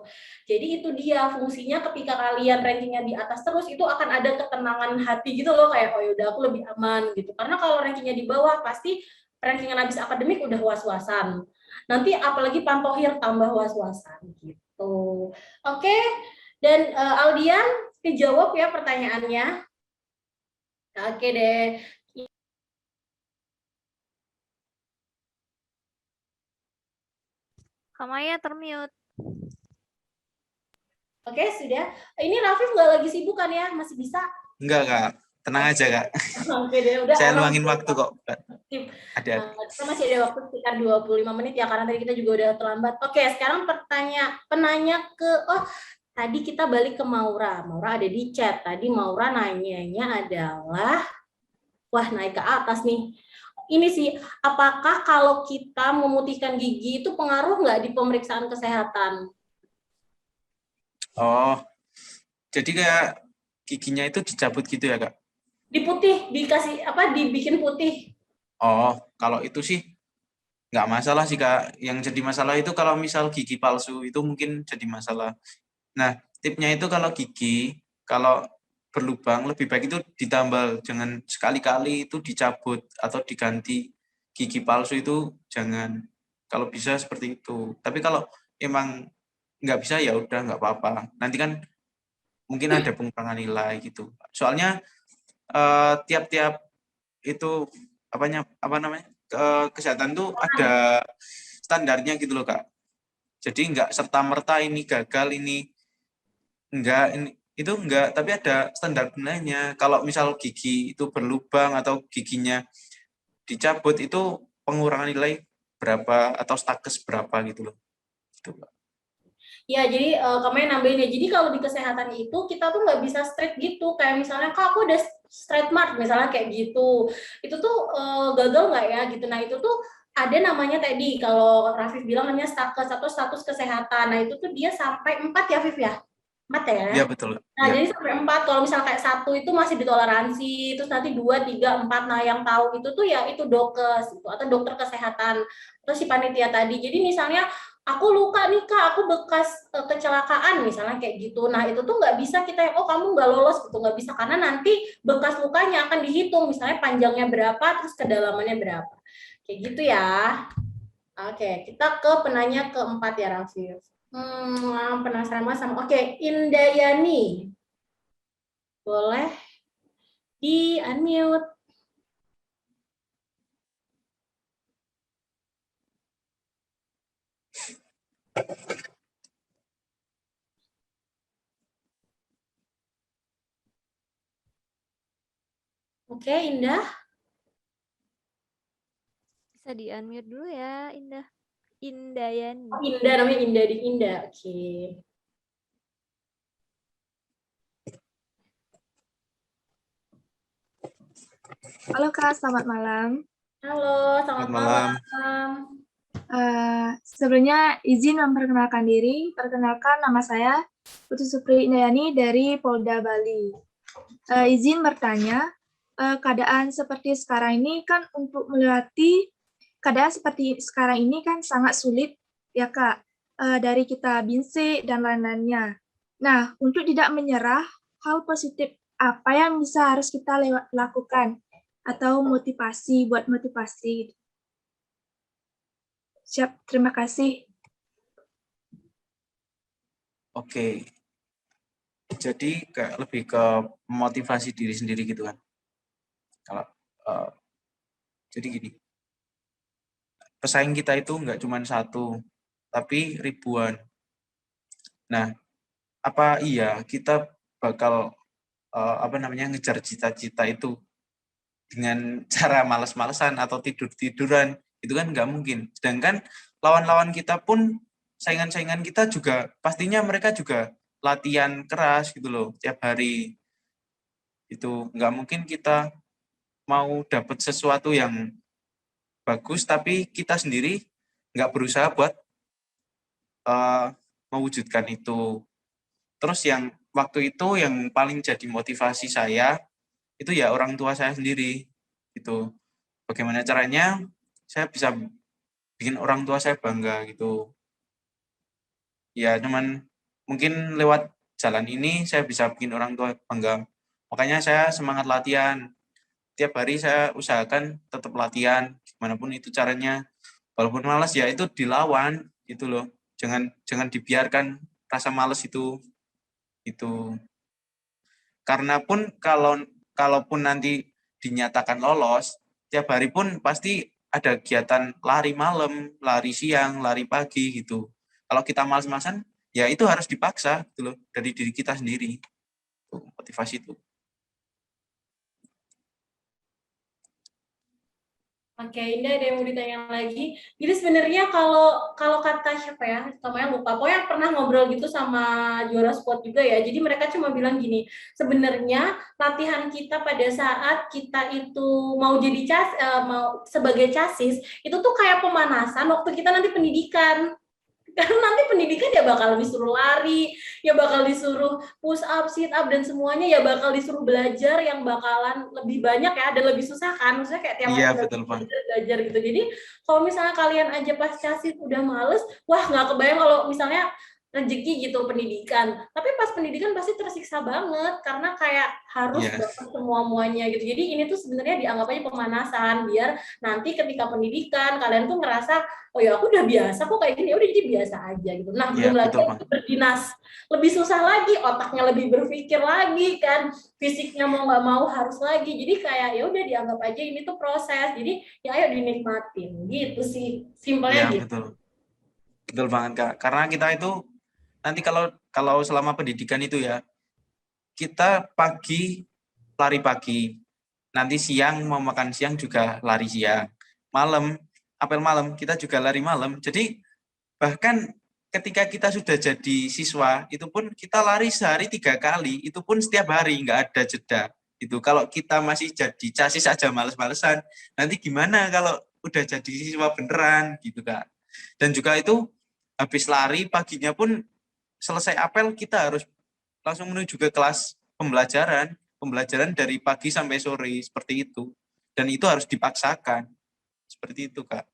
Jadi itu dia fungsinya ketika kalian rankingnya di atas terus, itu akan ada ketenangan hati gitu loh, kayak, oh yaudah aku lebih aman gitu. Karena kalau rankingnya di bawah, pasti rankingan habis akademik udah was-wasan. Nanti apalagi pantohir tambah was-wasan gitu. Oke, dan Aldian dijawab ya pertanyaannya. Oke deh. Kamaya termute. Oke, sudah. Ini Rafif nggak lagi sibuk kan ya? Masih bisa? Enggak Kak, tenang aja Kak. Oke deh, udah. Saya luangin waktu kok. Ada. Kita masih ada waktu sekitar 25 menit ya, karena tadi kita juga udah terlambat. Oke, sekarang penanya ke, tadi kita balik ke Maura. Maura ada di chat. Tadi Maura nanyanya adalah, wah naik ke atas nih. Ini sih, apakah kalau kita memutihkan gigi itu pengaruh nggak di pemeriksaan kesehatan? Oh, jadi kayak giginya itu dicabut gitu ya Kak? Diputih, dikasih apa? Dibikin putih. Oh, kalau itu sih nggak masalah sih Kak. Yang jadi masalah itu kalau misal gigi palsu itu mungkin jadi masalah. Nah, tipnya itu kalau gigi, kalau berlubang lebih baik itu ditambal, jangan sekali-kali itu dicabut atau diganti. Gigi palsu itu jangan, kalau bisa seperti itu. Tapi kalau emang nggak bisa ya udah nggak apa-apa. Nanti kan mungkin ada pengurangan nilai gitu. Soalnya tiap-tiap itu apa namanya kesehatan tuh ada standarnya gitu loh Kak. Jadi nggak serta-merta ini gagal, ini enggak, itu enggak, tapi ada standar nilainya. Kalau misal gigi itu berlubang atau giginya dicabut itu pengurangan nilai berapa atau stakes berapa gitu loh. Gitu, Kak. Ya, jadi kemarin nambahin ya. Jadi kalau di kesehatan itu kita tuh nggak bisa straight gitu. Kayak misalnya, Kak aku udah straight mark misalnya kayak gitu. Itu tuh gagal nggak ya gitu. Nah itu tuh ada namanya tadi kalau Rafif bilang namanya stakes atau status kesehatan. Nah itu tuh dia sampai 4 ya Rafif ya? 4 ya? Iya betul. Nah jadi sampai 4, kalau misalnya kayak 1 itu masih ditoleransi, terus nanti 2, 3, 4, nah yang tahu itu tuh ya itu dokes gitu, atau dokter kesehatan, atau si panitia tadi. Jadi misalnya aku luka nih Kak, aku bekas kecelakaan misalnya kayak gitu. Nah itu tuh nggak bisa kita yang, oh kamu nggak lolos gitu, nggak bisa, karena nanti bekas lukanya akan dihitung, misalnya panjangnya berapa, terus kedalamannya berapa. Kayak gitu ya. Oke, kita ke penanya keempat ya Rafif. Penasaran banget sama. Oke, Indayani. Boleh di unmute. Oke, Indah. Bisa di-unmute dulu ya, Indah. Indayani. Oh, Indah namanya Indah di Indah. Oke. Halo Kak, selamat malam. Halo, selamat malam. malam. Sebelumnya izin memperkenalkan diri. Perkenalkan, nama saya Putri Supri Indayani dari Polda Bali. Izin bertanya, keadaan seperti sekarang ini kan untuk melewati keadaan seperti sekarang ini kan sangat sulit ya Kak, dari kita binse dan lain-lainnya. Nah, untuk tidak menyerah, hal positif apa yang bisa harus kita lakukan atau motivasi buat motivasi? Siap, terima kasih. Oke. Jadi lebih ke motivasi diri sendiri gitu kan. Kalau jadi gini, pesaing kita itu nggak cuma satu, tapi ribuan. Nah, apa iya kita bakal ngejar cita-cita itu dengan cara males-malesan atau tidur-tiduran? Itu kan nggak mungkin. Sedangkan lawan-lawan kita pun, saingan-saingan kita juga pastinya mereka juga latihan keras gitu loh tiap hari. Itu nggak mungkin kita mau dapat sesuatu yang bagus tapi kita sendiri nggak berusaha buat mewujudkan itu. Terus yang waktu itu yang paling jadi motivasi saya itu ya orang tua saya sendiri gitu. Bagaimana caranya saya bisa bikin orang tua saya bangga gitu. Ya cuman mungkin lewat jalan ini saya bisa bikin orang tua bangga. Makanya saya semangat latihan. Tiap hari saya usahakan tetap latihan gimana pun itu caranya. Walaupun malas ya itu dilawan gitu loh. Jangan dibiarkan rasa malas itu. Karena pun kalaupun nanti dinyatakan lolos, tiap hari pun pasti ada kegiatan lari malam, lari siang, lari pagi gitu. Kalau kita malas-malasan, ya itu harus dipaksa gitu loh dari diri kita sendiri. Tuh, motivasi itu. Oke, Indah ada yang mau ditanya lagi. Jadi sebenarnya kalau kata siapa ya, namanya lupa. Pokoknya pernah ngobrol gitu sama juara squad juga ya. Jadi mereka cuma bilang gini, sebenarnya latihan kita pada saat kita itu mau jadi mau sebagai chassis itu tuh kayak pemanasan waktu kita nanti pendidikan. Karena nanti pendidikan ya bakal disuruh lari, ya bakal disuruh push up, sit up, dan semuanya ya bakal disuruh belajar yang bakalan lebih banyak ya, dan lebih susah kan, maksudnya kayak tiap Iya, hari betul, Pak. belajar gitu. Jadi kalau misalnya kalian aja pas chassis udah males, wah nggak kebayang kalau misalnya rezeki gitu pendidikan, tapi pas pendidikan pasti tersiksa banget karena kayak harus dapat semua-muanya gitu. Jadi ini tuh sebenarnya dianggap aja pemanasan biar nanti ketika pendidikan kalian tuh ngerasa oh ya aku udah biasa kok kayak gini, udah jadi biasa aja gitu. Nah belum lagi itu berdinas lebih susah lagi, otaknya lebih berpikir lagi kan, fisiknya mau nggak mau harus lagi. Jadi kayak ya udah dianggap aja ini tuh proses. Jadi ya ayo dinikmatin gitu sih, simpelnya gitu. Betul banget Kak. Karena kita itu nanti kalau selama pendidikan itu ya, kita pagi lari pagi, nanti siang mau makan siang juga lari siang, malam apel malam kita juga lari malam. Jadi bahkan ketika kita sudah jadi siswa itu pun kita lari sehari 3 kali, itu pun setiap hari, nggak ada jeda. Itu kalau kita masih jadi chassis aja males-malesan, nanti gimana kalau udah jadi siswa beneran gitu Kak. Dan juga itu habis lari paginya pun selesai apel kita harus langsung menuju ke kelas pembelajaran dari pagi sampai sore seperti itu, dan itu harus dipaksakan seperti itu Kak.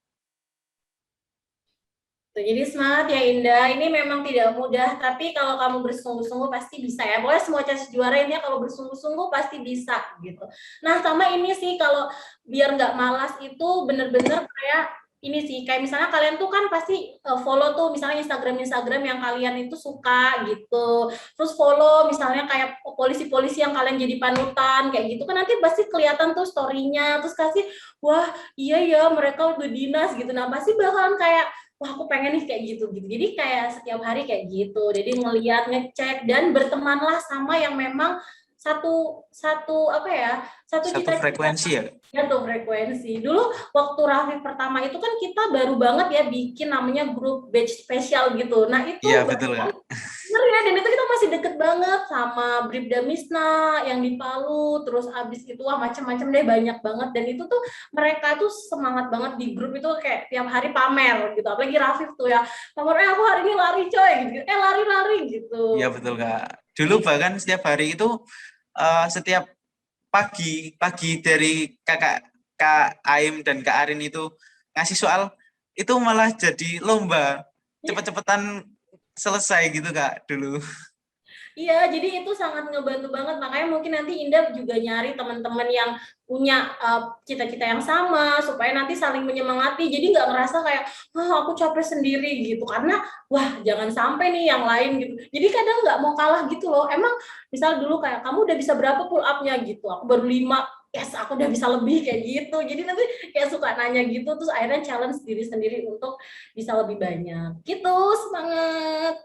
Jadi semangat ya Indah, ini memang tidak mudah, tapi kalau kamu bersungguh-sungguh pasti bisa ya. Pokoknya semua challenge juara ini kalau bersungguh-sungguh pasti bisa gitu. Nah sama ini sih kalau biar nggak malas itu bener-bener kayak ini sih, kayak misalnya kalian tuh kan pasti follow tuh misalnya Instagram yang kalian itu suka gitu. Terus follow misalnya kayak polisi-polisi yang kalian jadi panutan kayak gitu kan nanti pasti kelihatan tuh story-nya, terus kasih wah iya ya mereka udah dinas gitu. Nah pasti bakalan kayak wah aku pengen nih kayak gitu gitu. Jadi kayak setiap hari kayak gitu. Jadi ngelihat, ngecek dan bertemanlah sama yang memang satu satu apa ya satu Satu cita-cita frekuensi ya. tuh frekuensi. Dulu waktu Raffi pertama itu kan kita baru banget ya bikin namanya grup batch spesial gitu. Nah itu Iya betul Kak. bener ya, dan itu kita masih deket banget sama Bribda Misna yang di Palu, terus abis itu wah macam-macam deh banyak banget, dan itu tuh mereka tuh semangat banget di grup itu kayak tiap hari pamer gitu, apalagi Rafif tuh ya pamer aku hari ini lari coy gitu, lari-lari gitu. Iya betul Kak. Dulu bahkan setiap hari itu setiap pagi dari Kak Aim dan Kak Arin itu ngasih soal itu malah jadi lomba cepet-cepetan selesai gitu Kak dulu. Iya, jadi itu sangat ngebantu banget. Makanya mungkin nanti Indah juga nyari teman-teman yang punya cita-cita yang sama, supaya nanti saling menyemangati. Jadi nggak ngerasa kayak, wah aku capek sendiri gitu. Karena, wah jangan sampai nih yang lain gitu. Jadi kadang nggak mau kalah gitu loh. Emang misal dulu kayak, kamu udah bisa berapa pull up-nya gitu. Aku baru 5, yes aku udah bisa lebih kayak gitu. Jadi nanti kayak suka nanya gitu, terus akhirnya challenge diri sendiri untuk bisa lebih banyak. Gitu, semangat!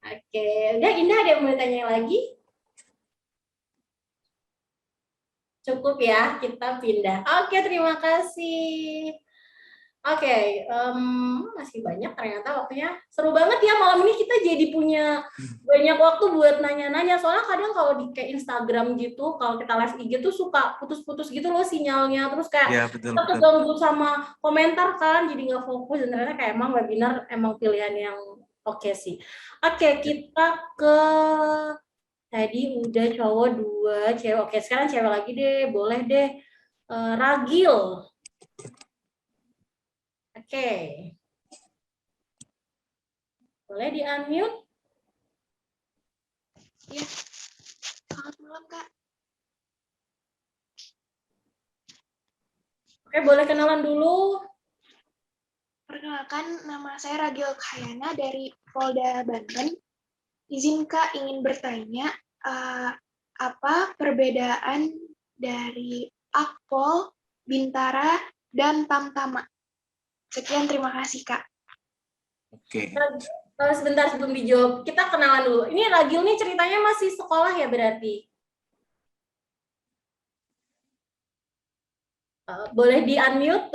Oke, udah Indah ada yang mau ditanya lagi? Cukup ya, kita pindah. Oke, terima kasih. Oke, masih banyak ternyata waktunya. Seru banget ya malam ini kita jadi punya banyak waktu buat nanya-nanya. Soalnya kadang kalau di kayak Instagram gitu, kalau kita live IG tuh suka putus-putus gitu loh sinyalnya. Terus kayak Iya betul kita betul. keganggu sama komentar kan, jadi nggak fokus. Dan ternyata kayak emang webinar emang pilihan yang oke sih. Oke, kita ke tadi udah cowok 2, cewek. Oke, sekarang cewek lagi deh. Boleh deh. Ragil. Oke. Boleh di-unmute? Ya, selamat malam Kak. Oke, boleh kenalan dulu. Perkenalkan, nama saya Ragil Khayana dari Polda Banten. Izin Kak ingin bertanya, apa perbedaan dari Akpol, Bintara, dan Tamtama? Sekian, terima kasih Kak. Oke. Sebentar sebelum dijawab, kita kenalan dulu. Ini Ragil nih ceritanya masih sekolah ya berarti? Boleh di-unmute?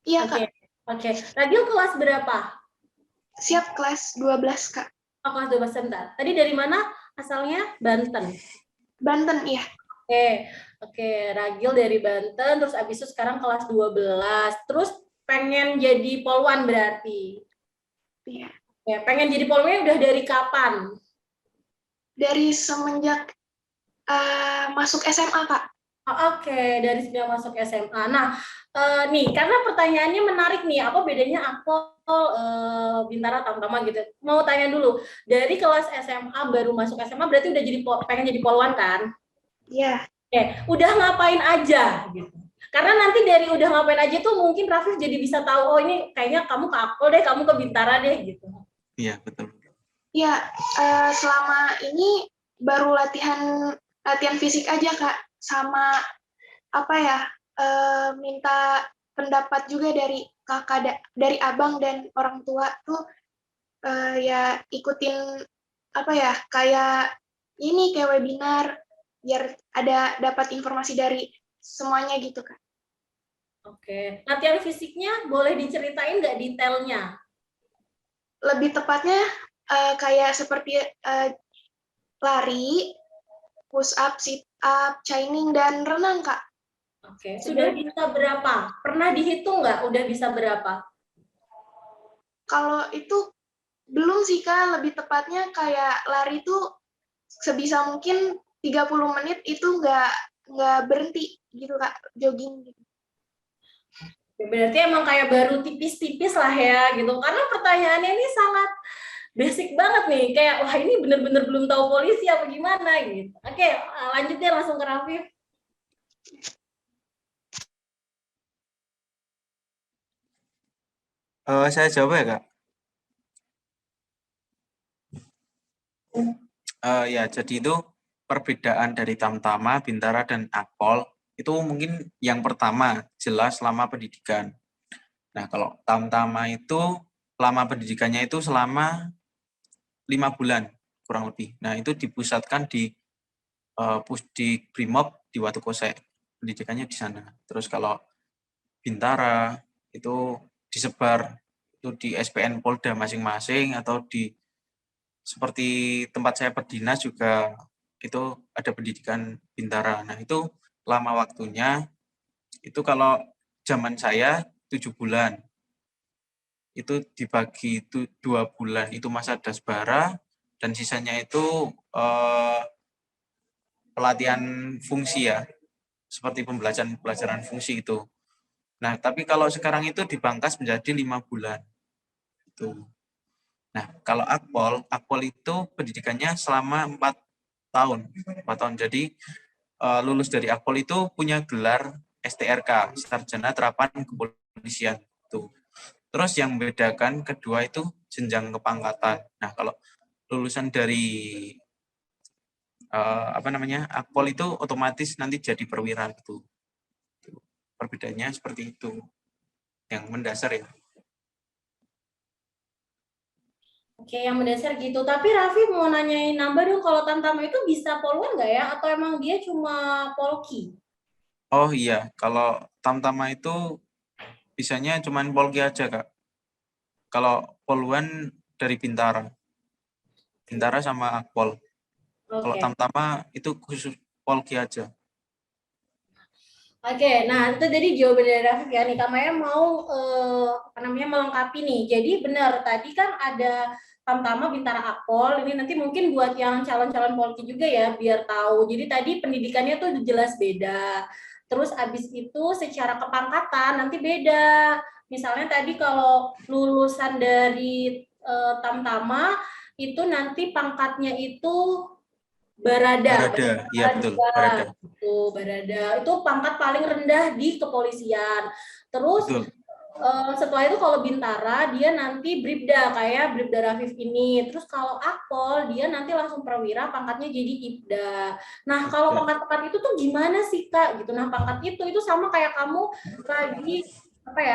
Iya Oke. Kak, Oke. Ragil kelas berapa? siap kelas 12 Kak. Oh, kelas 12 sebentar. Tadi dari mana asalnya? Banten. Banten, iya. Oke, Ragil dari Banten, terus abis itu sekarang kelas 12. Terus pengen jadi polwan berarti? Iya. Ya, pengen jadi polwan udah dari kapan? Dari semenjak masuk SMA Kak. Oke, dari sejak masuk SMA. Nah, nih, karena pertanyaannya menarik nih, apa bedanya Akpol, Bintara, Tamtama gitu. Mau tanya dulu, dari kelas SMA baru masuk SMA berarti udah jadi pengen jadi polwan kan? Iya. Oke, udah ngapain aja gitu. Karena nanti dari udah ngapain aja tuh mungkin Rafif jadi bisa tahu, oh ini kayaknya kamu ke Akpol deh, kamu ke Bintara deh gitu. Iya betul. Iya, selama ini baru latihan fisik aja Kak, sama apa ya, minta pendapat juga dari kakak, dari abang dan orang tua tuh, ya ikutin apa ya, kayak ini kayak webinar biar ada dapat informasi dari semuanya gitu Kak. Oke, latihan fisiknya boleh diceritain nggak detailnya? Lebih tepatnya kayak seperti lari, push up, sit up, chaining, dan renang Kak. Oke, sudah bisa berapa? Pernah dihitung nggak udah bisa berapa? Kalau itu belum sih Kak, lebih tepatnya kayak lari tuh sebisa mungkin 30 menit itu nggak berhenti gitu Kak, jogging gitu. Ya, berarti emang kayak baru tipis-tipis lah ya gitu. Karena pertanyaannya ini sangat basic banget nih. Kayak wah ini bener-bener belum tahu polisi apa gimana gitu. Oke, lanjut deh langsung ke Rafif. Saya jawab ya, Kak. Ya, jadi itu perbedaan dari Tamtama, Bintara, dan Akpol itu mungkin yang pertama jelas selama pendidikan. Nah, kalau Tamtama itu lama pendidikannya itu selama 5 bulan kurang lebih. Nah, itu dipusatkan di Pusdik Brimob di Watu Kose. Pendidikannya di sana. Terus kalau Bintara itu disebar itu di SPN Polda masing-masing atau di seperti tempat saya berdinas juga itu ada pendidikan Bintara. Nah, itu lama waktunya itu kalau zaman saya 7 bulan. Itu dibagi itu 2 bulan itu masa dasbara dan sisanya itu pelatihan fungsi ya. Seperti pembelajaran fungsi itu. Nah, tapi kalau sekarang itu dipangkas menjadi 5 bulan. Itu. Nah, kalau Akpol itu pendidikannya selama 4 tahun. 4 tahun. Jadi lulus dari Akpol itu punya gelar STRK, Sarjana Terapan Kepolisian. Tuh. Terus yang membedakan kedua itu jenjang kepangkatan. Nah, kalau lulusan dari Akpol itu otomatis nanti jadi perwira itu. Perbedaannya seperti itu. Yang mendasar ya. Oke, yang mendasar gitu. Tapi Raffi mau nanyain nambah dong, kalau Tamtama itu bisa poluan nggak ya? Atau emang dia cuma polki? Oh iya, kalau Tamtama itu bisanya cuma polki aja, Kak. Kalau poluan dari Bintara. Bintara sama Akpol. Kalau Oke. Tamtama itu khusus polki aja. Oke, nah itu tadi jawaban dari Raffi ya. Nih, Kamaya mau melengkapi nih. Jadi benar, tadi kan ada Tamtama, Bintara, Akpol. Ini nanti mungkin buat yang calon-calon polki juga ya, biar tahu. Jadi tadi pendidikannya tuh jelas beda. Terus abis itu secara kepangkatan nanti beda. Misalnya tadi kalau lulusan dari Tamtama itu nanti pangkatnya itu Barada, Iya betul, Barada. Barada itu pangkat paling rendah di kepolisian. Terus Betul. setelah itu kalau Bintara dia nanti Bribda kayak Bribda Rafif ini. Terus kalau Akpol dia nanti langsung perwira pangkatnya jadi Ibda. Nah, kalau pangkat-pangkat itu tuh gimana sih Kak gitu. Nah, pangkat itu sama kayak kamu lagi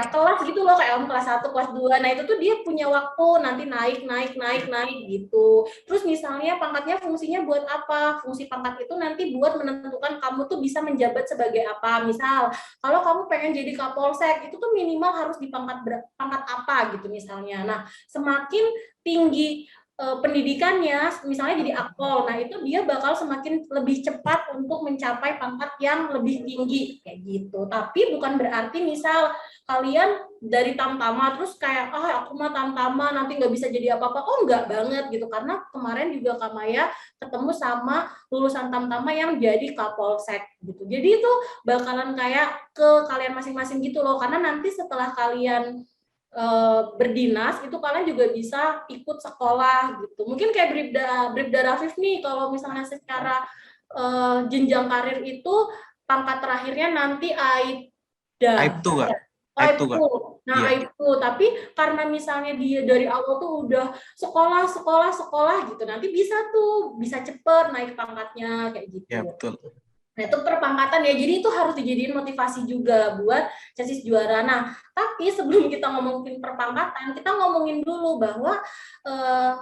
kelas gitu loh, kayak kamu kelas 1, kelas 2. Nah, itu tuh dia punya waktu nanti naik gitu. Terus misalnya pangkatnya fungsinya buat apa? Fungsi pangkat itu nanti buat menentukan kamu tuh bisa menjabat sebagai apa. Misal, kalau kamu pengen jadi Kapolsek, itu tuh minimal harus di pangkat apa gitu misalnya. Nah, semakin tinggi pendidikannya, misalnya jadi Akpol, nah itu dia bakal semakin lebih cepat untuk mencapai pangkat yang lebih tinggi kayak gitu. Tapi bukan berarti misal kalian dari Tamtama terus kayak aku mah Tamtama nanti nggak bisa jadi apa-apa. Oh enggak banget gitu, karena kemarin juga Kamaya ketemu sama lulusan Tamtama yang jadi Kapolsek gitu. Jadi itu bakalan kayak ke kalian masing-masing gitu loh, karena nanti setelah kalian berdinas itu kalian juga bisa ikut sekolah gitu. Mungkin kayak Bribda Rafif nih, kalau misalnya secara jenjang karir itu pangkat terakhirnya nanti Aibda. Aibtu, Kak. Aibtu. Nah, iya. Aibtu. Tapi karena misalnya dia dari awal tuh udah sekolah gitu, nanti bisa cepet naik pangkatnya kayak gitu. Ya, betul. Nah, itu perpangkatan ya, jadi itu harus dijadiin motivasi juga buat chassis juara. Nah, tapi sebelum kita ngomongin perpangkatan, kita ngomongin dulu bahwa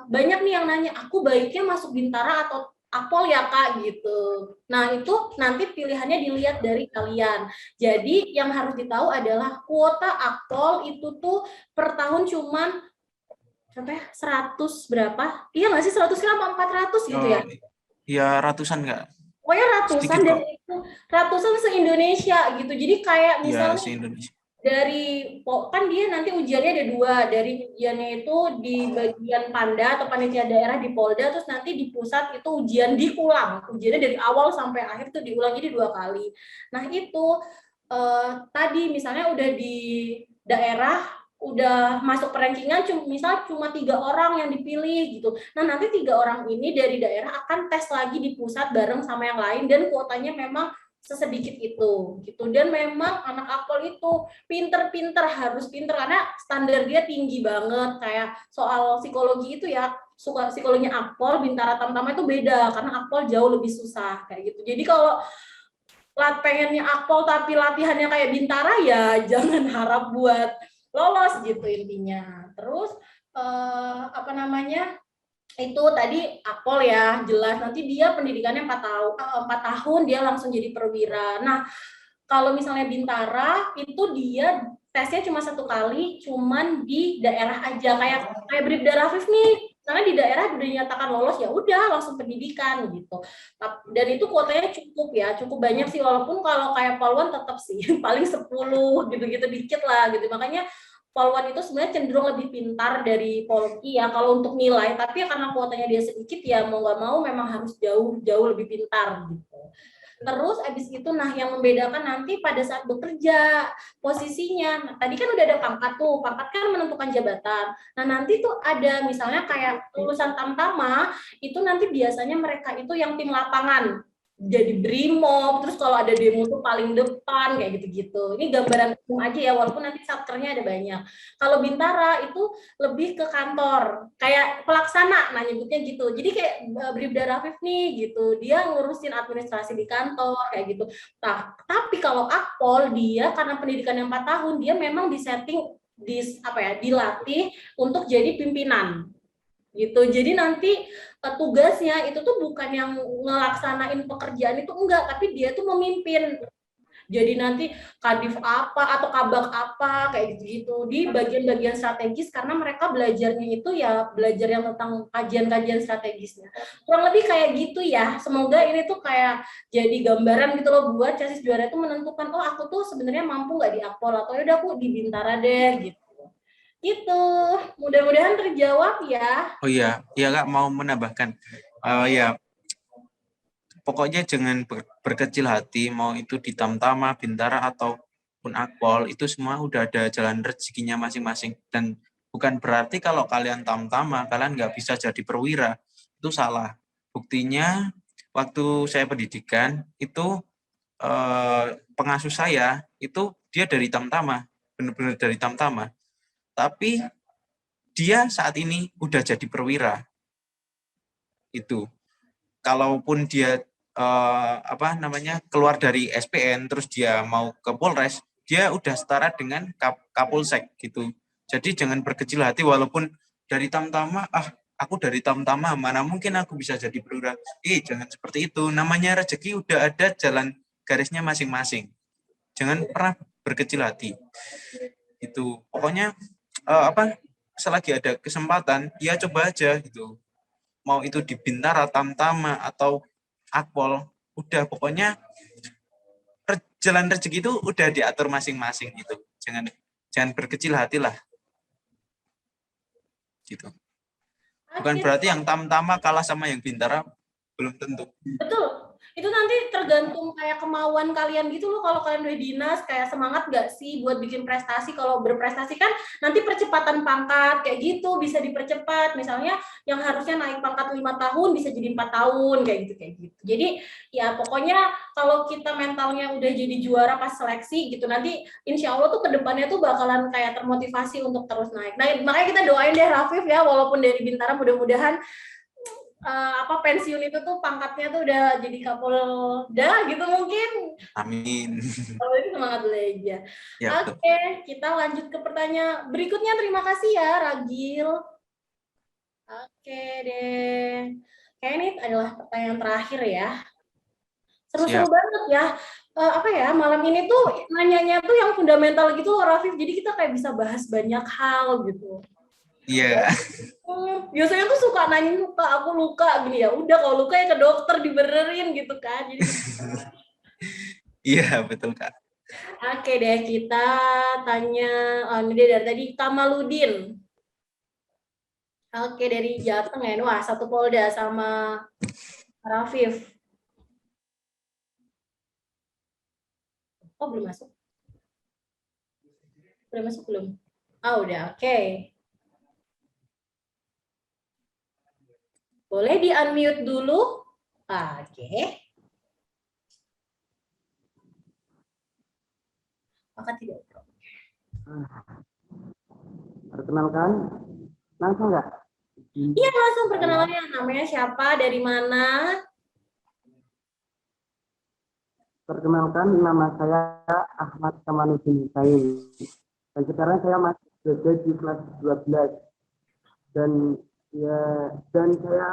banyak nih yang nanya, aku baiknya masuk Bintara atau Akpol ya Kak gitu. Nah, itu nanti pilihannya dilihat dari kalian. Jadi yang harus ditahu adalah kuota Akpol itu tuh per tahun cuman 100 berapa? Iya nggak sih, 100 apa 400 gitu ya? Iya, ratusan Kak. Pokoknya ratusan, dan itu ratusan se-Indonesia gitu. Jadi kayak misalnya kan dia nanti ujiannya ada 2, dari ujiannya itu di bagian Panda atau panitia daerah di Polda, terus nanti di pusat itu ujian diulang, ujiannya dari awal sampai akhir tuh diulang, jadi 2 kali. Nah itu tadi misalnya udah di daerah udah masuk perankingan, misal cuma 3 orang yang dipilih gitu. Nah nanti 3 orang ini dari daerah akan tes lagi di pusat bareng sama yang lain, dan kuotanya memang sesedikit itu gitu. Dan memang anak Akpol itu pinter-pinter, harus pinter karena standar dia tinggi banget. Kayak soal psikologi itu ya, suka psikologinya Akpol, Bintara, Tamtama itu beda karena Akpol jauh lebih susah kayak gitu. Jadi kalau pengennya Akpol tapi latihannya kayak Bintara, ya jangan harap buat lolos gitu intinya. Terus apa namanya, itu tadi Akpol ya jelas, nanti dia pendidikannya 4 tahun dia langsung jadi perwira. Nah kalau misalnya Bintara itu dia tesnya cuma 1 kali, cuman di daerah aja, kayak Bribda Rafif nih, karena di daerah udah dinyatakan lolos, ya udah langsung pendidikan gitu. Dan itu kuotanya cukup banyak sih, walaupun kalau kayak Polwan tetap sih paling 10 gitu-gitu dikit lah gitu. Makanya Polwan itu sebenarnya cenderung lebih pintar dari Polki ya kalau untuk nilai, tapi karena kuotanya dia sedikit ya mau nggak mau memang harus jauh lebih pintar gitu. Terus abis itu yang membedakan nanti pada saat bekerja posisinya. Nah, tadi kan udah ada pangkat tuh, pangkat kan menentukan jabatan. Nah nanti tuh ada misalnya kayak lulusan Tamtama itu nanti biasanya mereka itu yang tim lapangan, jadi brimob, terus kalau ada demo tuh paling depan kayak gitu-gitu. Ini gambaran umum aja ya, walaupun nanti satkernya ada banyak. Kalau Bintara itu lebih ke kantor, kayak pelaksana, nah nyebutnya gitu. Jadi kayak Bribda Rafif nih gitu, dia ngurusin administrasi di kantor kayak gitu. Nah, tapi kalau Akpol dia karena pendidikan yang 4 tahun, dia memang disetting dilatih untuk jadi pimpinan gitu. Jadi nanti tugasnya itu tuh bukan yang ngelaksanain pekerjaan itu, enggak, tapi dia tuh memimpin. Jadi nanti kadif apa atau kabak apa kayak gitu-gitu di bagian-bagian strategis, karena mereka belajarnya itu ya belajar yang tentang kajian-kajian strategisnya. Kurang lebih kayak gitu ya. Semoga ini tuh kayak jadi gambaran gitu loh buat chassis juara itu menentukan, oh aku tuh sebenarnya mampu nggak di Akpol, atau ya udah aku di Bintara deh gitu. Gitu. Mudah-mudahan terjawab ya. Oh iya, ya Kak, mau menambahkan. Ya, pokoknya jangan berkecil hati, mau itu di Tamtama, Bintara, ataupun Akpol, itu semua udah ada jalan rezekinya masing-masing. Dan bukan berarti kalau kalian Tamtama, kalian nggak bisa jadi perwira. Itu salah. Buktinya, waktu saya pendidikan, itu pengasuh saya, itu dia dari Tamtama, benar-benar dari Tamtama. Tapi dia saat ini udah jadi perwira. Itu. Kalaupun dia keluar dari SPN terus dia mau ke Polres, dia udah setara dengan Kapolsek gitu. Jadi jangan berkecil hati walaupun dari Tamtama, aku dari Tamtama, mana mungkin aku bisa jadi perwira. Jangan seperti itu. Namanya rezeki udah ada jalan garisnya masing-masing. Jangan pernah berkecil hati. Itu. Pokoknya selagi ada kesempatan, ya coba aja gitu. Mau itu di Bintara, Tamtama, atau Akpol, udah pokoknya jalan rezeki itu udah diatur masing-masing gitu. Jangan berkecil hati lah. Gitu. Bukan berarti yang Tamtama kalah sama yang Bintara, belum tentu. Betul. Itu nanti tergantung kayak kemauan kalian gitu loh. Kalau kalian udah dinas, kayak semangat gak sih buat bikin prestasi? Kalau berprestasi kan nanti percepatan pangkat kayak gitu bisa dipercepat. Misalnya yang harusnya naik pangkat 5 tahun bisa jadi 4 tahun kayak gitu. Jadi ya pokoknya kalau kita mentalnya udah jadi juara pas seleksi gitu, nanti insya Allah tuh kedepannya tuh bakalan kayak termotivasi untuk terus naik. Nah makanya kita doain deh Rafif ya, walaupun dari Bintara mudah-mudahan pensiun itu tuh pangkatnya tuh udah jadi Kapolda gitu mungkin. Amin. Kalau ini semangat belajar. Ya, Oke, kita lanjut ke pertanyaan berikutnya. Terima kasih ya Ragil. Oke deh. Kayak ini adalah pertanyaan terakhir ya. Seru-seru banget ya. Malam ini tuh nanyanya tuh yang fundamental gitu loh Rafif. Jadi kita kayak bisa bahas banyak hal gitu. Iya. Biasanya tuh suka nanya aku luka gini, ya udah kalau luka ya ke dokter dibenerin gitu kan. Jadi Iya, betul Kak. Oke deh, kita tanya, ini dia dari tadi, Kamaludin. Oke, dari Jateng ya. Wah, satu Polda sama Rafif. Oh, belum masuk. Udah masuk belum? Ah, udah. Oke. Boleh di-unmute dulu? Oke. Maka tidak. Perkenalkan, langsung nggak? Iya, langsung perkenalannya. Namanya siapa, dari mana? Perkenalkan, nama saya Ahmad Kamaluddin Sain. Dan sekarang saya masih belajar di kelas 12. Dan saya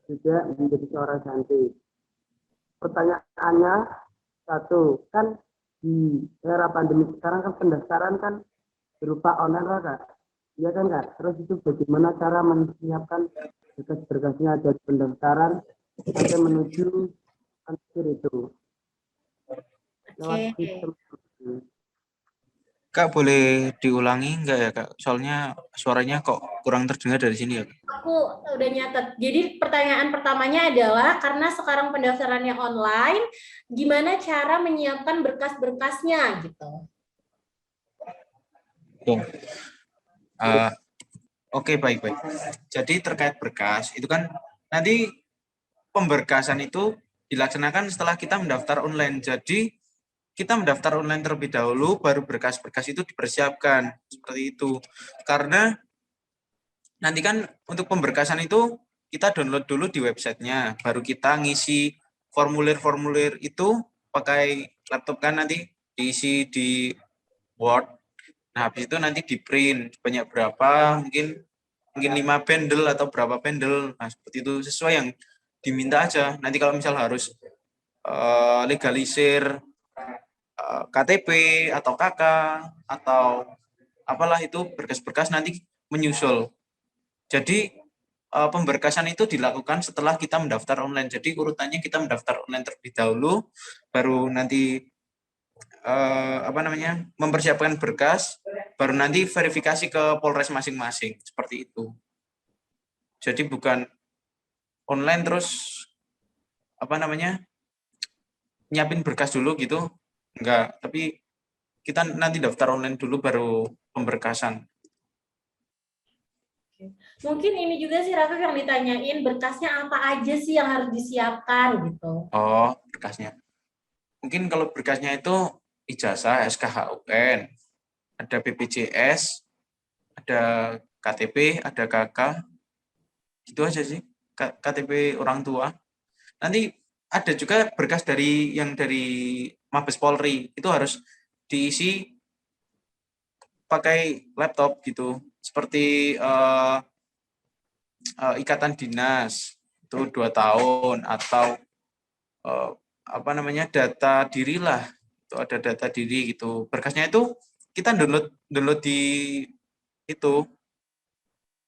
juga menjadi seorang santri. Pertanyaannya satu, kan di era pandemi sekarang kan pendaftaran kan berupa online lah, Kak. Iya kan, Kak? Terus itu bagaimana cara menyiapkan berkas-berkasnya dari pendaftaran sampai menuju akhir itu? Lewat sistem. Kak, boleh diulangi nggak ya, Kak? Soalnya suaranya kok kurang terdengar dari sini ya. Aku udah nyatet. Jadi pertanyaan pertamanya adalah karena sekarang pendaftarannya online, gimana cara menyiapkan berkas-berkasnya gitu. Oke, baik-baik. Jadi terkait berkas, itu kan nanti pemberkasan itu dilaksanakan setelah kita mendaftar online. Jadi kita mendaftar online terlebih dahulu, baru berkas-berkas itu dipersiapkan. Seperti itu. Karena nanti kan untuk pemberkasan itu kita download dulu di websitenya, baru kita ngisi formulir-formulir itu pakai laptop kan, nanti diisi di Word. Nah, habis itu nanti di print banyak berapa, mungkin 5 bundle atau berapa bundle. Nah, seperti itu sesuai yang diminta aja. Nanti kalau misal harus legalisir KTP atau KK atau apalah itu berkas-berkas nanti menyusul. Jadi pemberkasan itu dilakukan setelah kita mendaftar online. Jadi urutannya kita mendaftar online terlebih dahulu, baru nanti mempersiapkan berkas, baru nanti verifikasi ke Polres masing-masing. Seperti itu. Jadi bukan online terus nyiapin berkas dulu gitu, enggak. Tapi kita nanti daftar online dulu baru pemberkasan. Mungkin ini juga sih Rafif yang ditanyain, berkasnya apa aja sih yang harus disiapkan gitu. Oh, berkasnya. Mungkin kalau berkasnya itu ijazah, SKHUN, ada BPJS, ada KTP, ada KK, gitu aja sih, KTP orang tua. Nanti ada juga berkas dari Mabes Polri, itu harus diisi pakai laptop gitu, seperti ikatan dinas itu 2 tahun, atau data diri lah, itu ada data diri gitu. Berkasnya itu kita download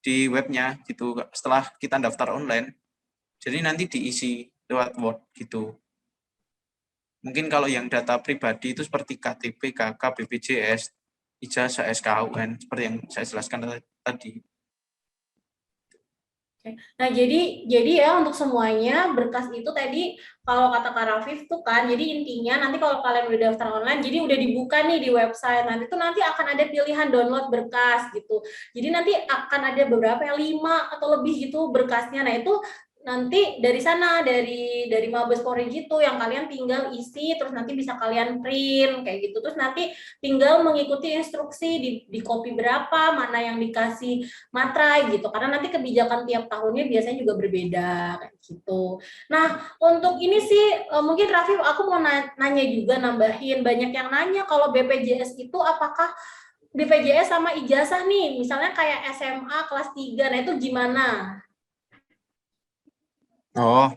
di webnya gitu setelah kita daftar online. Jadi nanti diisi lewat Word gitu. Mungkin kalau yang data pribadi itu seperti KTP, KK, BPJS, ijazah, SKHUN, seperti yang saya jelaskan tadi. Nah, jadi ya untuk semuanya berkas itu tadi kalau kata Kak Rafif tuh kan, jadi intinya nanti kalau kalian udah daftar online, jadi udah dibuka nih di website, nanti tuh nanti akan ada pilihan download berkas gitu. Jadi nanti akan ada beberapa 5 atau lebih gitu berkasnya. Nah, itu nanti dari sana, dari Mabes Polri gitu, yang kalian tinggal isi, terus nanti bisa kalian print kayak gitu. Terus nanti tinggal mengikuti instruksi di copy berapa, mana yang dikasih materai gitu, karena nanti kebijakan tiap tahunnya biasanya juga berbeda kayak gitu. Nah, untuk ini sih mungkin Rafif, aku mau nanya juga, nambahin, banyak yang nanya kalau BPJS itu apakah BPJS sama ijazah nih, misalnya kayak SMA kelas 3, nah itu gimana? Oh,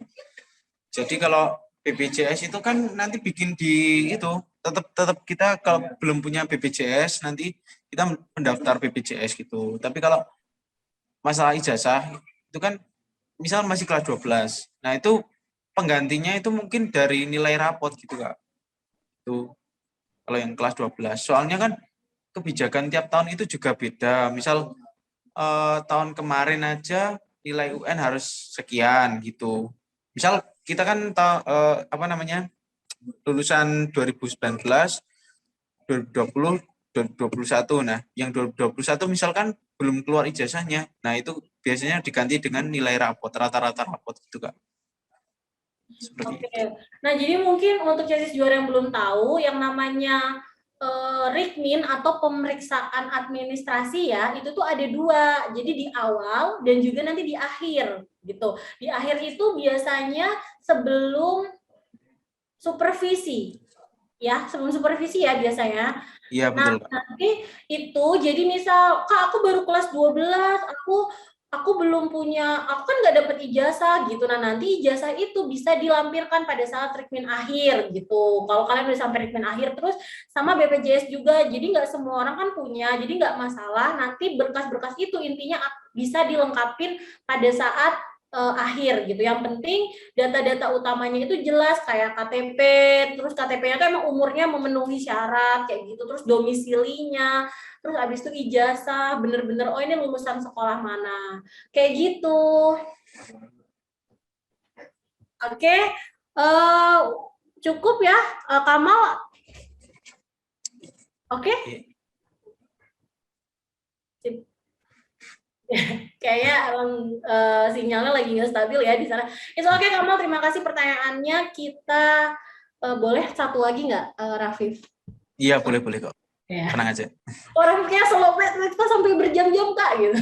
jadi kalau BPJS itu kan nanti bikin di itu, tetap kita kalau belum punya BPJS nanti kita mendaftar BPJS gitu. Tapi kalau masalah ijazah itu kan misal masih kelas 12. Nah, itu penggantinya itu mungkin dari nilai rapot gitu, Kak. Itu kalau yang kelas 12. Soalnya kan kebijakan tiap tahun itu juga beda. Misal tahun kemarin aja nilai UN harus sekian gitu. Misal kita kan lulusan 2019, 2020, 2021. Nah, yang 2021 misalkan belum keluar ijazahnya. Nah, itu biasanya diganti dengan nilai rapot, rata-rata rapot gitu, Kak. Seperti Oke. itu. Nah, jadi mungkin untuk chassis juara yang belum tahu, yang namanya Rikmin atau pemeriksaan administrasi ya, itu tuh ada dua. Jadi di awal dan juga nanti di akhir gitu. Di akhir itu biasanya sebelum supervisi. Ya, sebelum supervisi ya biasanya. Iya, Nah, betul, Kak. nanti itu jadi misal, Kak, aku baru kelas 12, aku belum punya, aku kan nggak dapet ijazah gitu. Nah, nanti ijazah itu bisa dilampirkan pada saat Rikmin akhir gitu. Kalau kalian udah sampai Rikmin akhir, terus sama BPJS juga. Jadi nggak semua orang kan punya, jadi nggak masalah. Nanti berkas-berkas itu intinya bisa dilengkapin pada saat akhir gitu. Yang penting data-data utamanya itu jelas kayak KTP, terus KTP-nya tuh emang umurnya memenuhi syarat kayak gitu, terus domisilinya, terus habis itu ijazah, bener-bener oh ini lulusan sekolah mana, kayak gitu. Oke, cukup ya, Kamal. Oke. Kayaknya emang sinyalnya lagi nggak stabil ya di sana. Itu oke, Kamal, terima kasih pertanyaannya. Kita boleh satu lagi nggak, Rafif? Iya, boleh kok. Ya. Tenang aja. Orang kayak slow banget, kita sampai berjam-jam, Kak, gitu.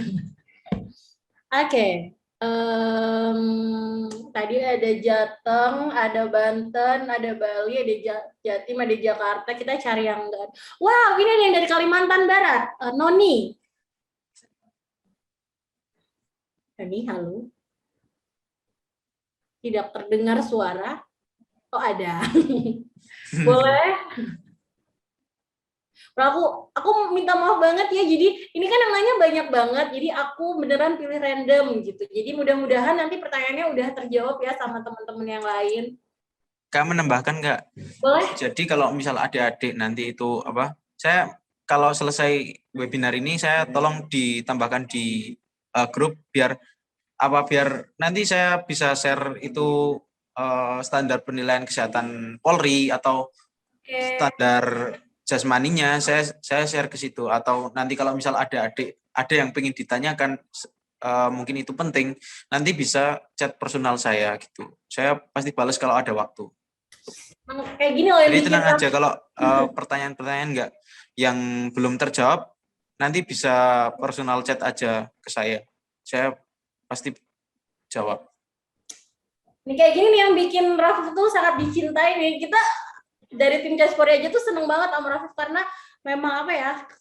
Oke. Tadi ada Jateng, ada Banten, ada Bali, ada Jatim, ada Jakarta. Kita cari yang enggak. Wow, ini ada yang dari Kalimantan Barat. Noni. Noni, halo. Tidak terdengar suara. Oh, ada. Boleh? Aku minta maaf banget ya, jadi ini kan yang nanya banyak banget, jadi aku beneran pilih random gitu. Jadi mudah-mudahan nanti pertanyaannya udah terjawab ya sama teman-teman yang lain. Kak, menambahkan nggak? Boleh? Jadi kalau misal adik-adik nanti itu saya kalau selesai webinar ini saya tolong ditambahkan di grup biar nanti saya bisa share itu standar penilaian kesehatan Polri atau standar jasmaninya, saya share ke situ. Atau nanti kalau misal ada yang pengen ditanyakan, mungkin itu penting, nanti bisa chat personal saya gitu. Saya pasti balas kalau ada waktu. Kayak gini loh. Jadi tenang aja kalau pertanyaan-pertanyaan nggak yang belum terjawab, nanti bisa personal chat aja ke saya. Saya pasti jawab. Ini kayak gini nih yang bikin Rafif tuh sangat dicintai nih. Kita dari tim Jaspori aja tuh seneng banget sama Rafif karena memang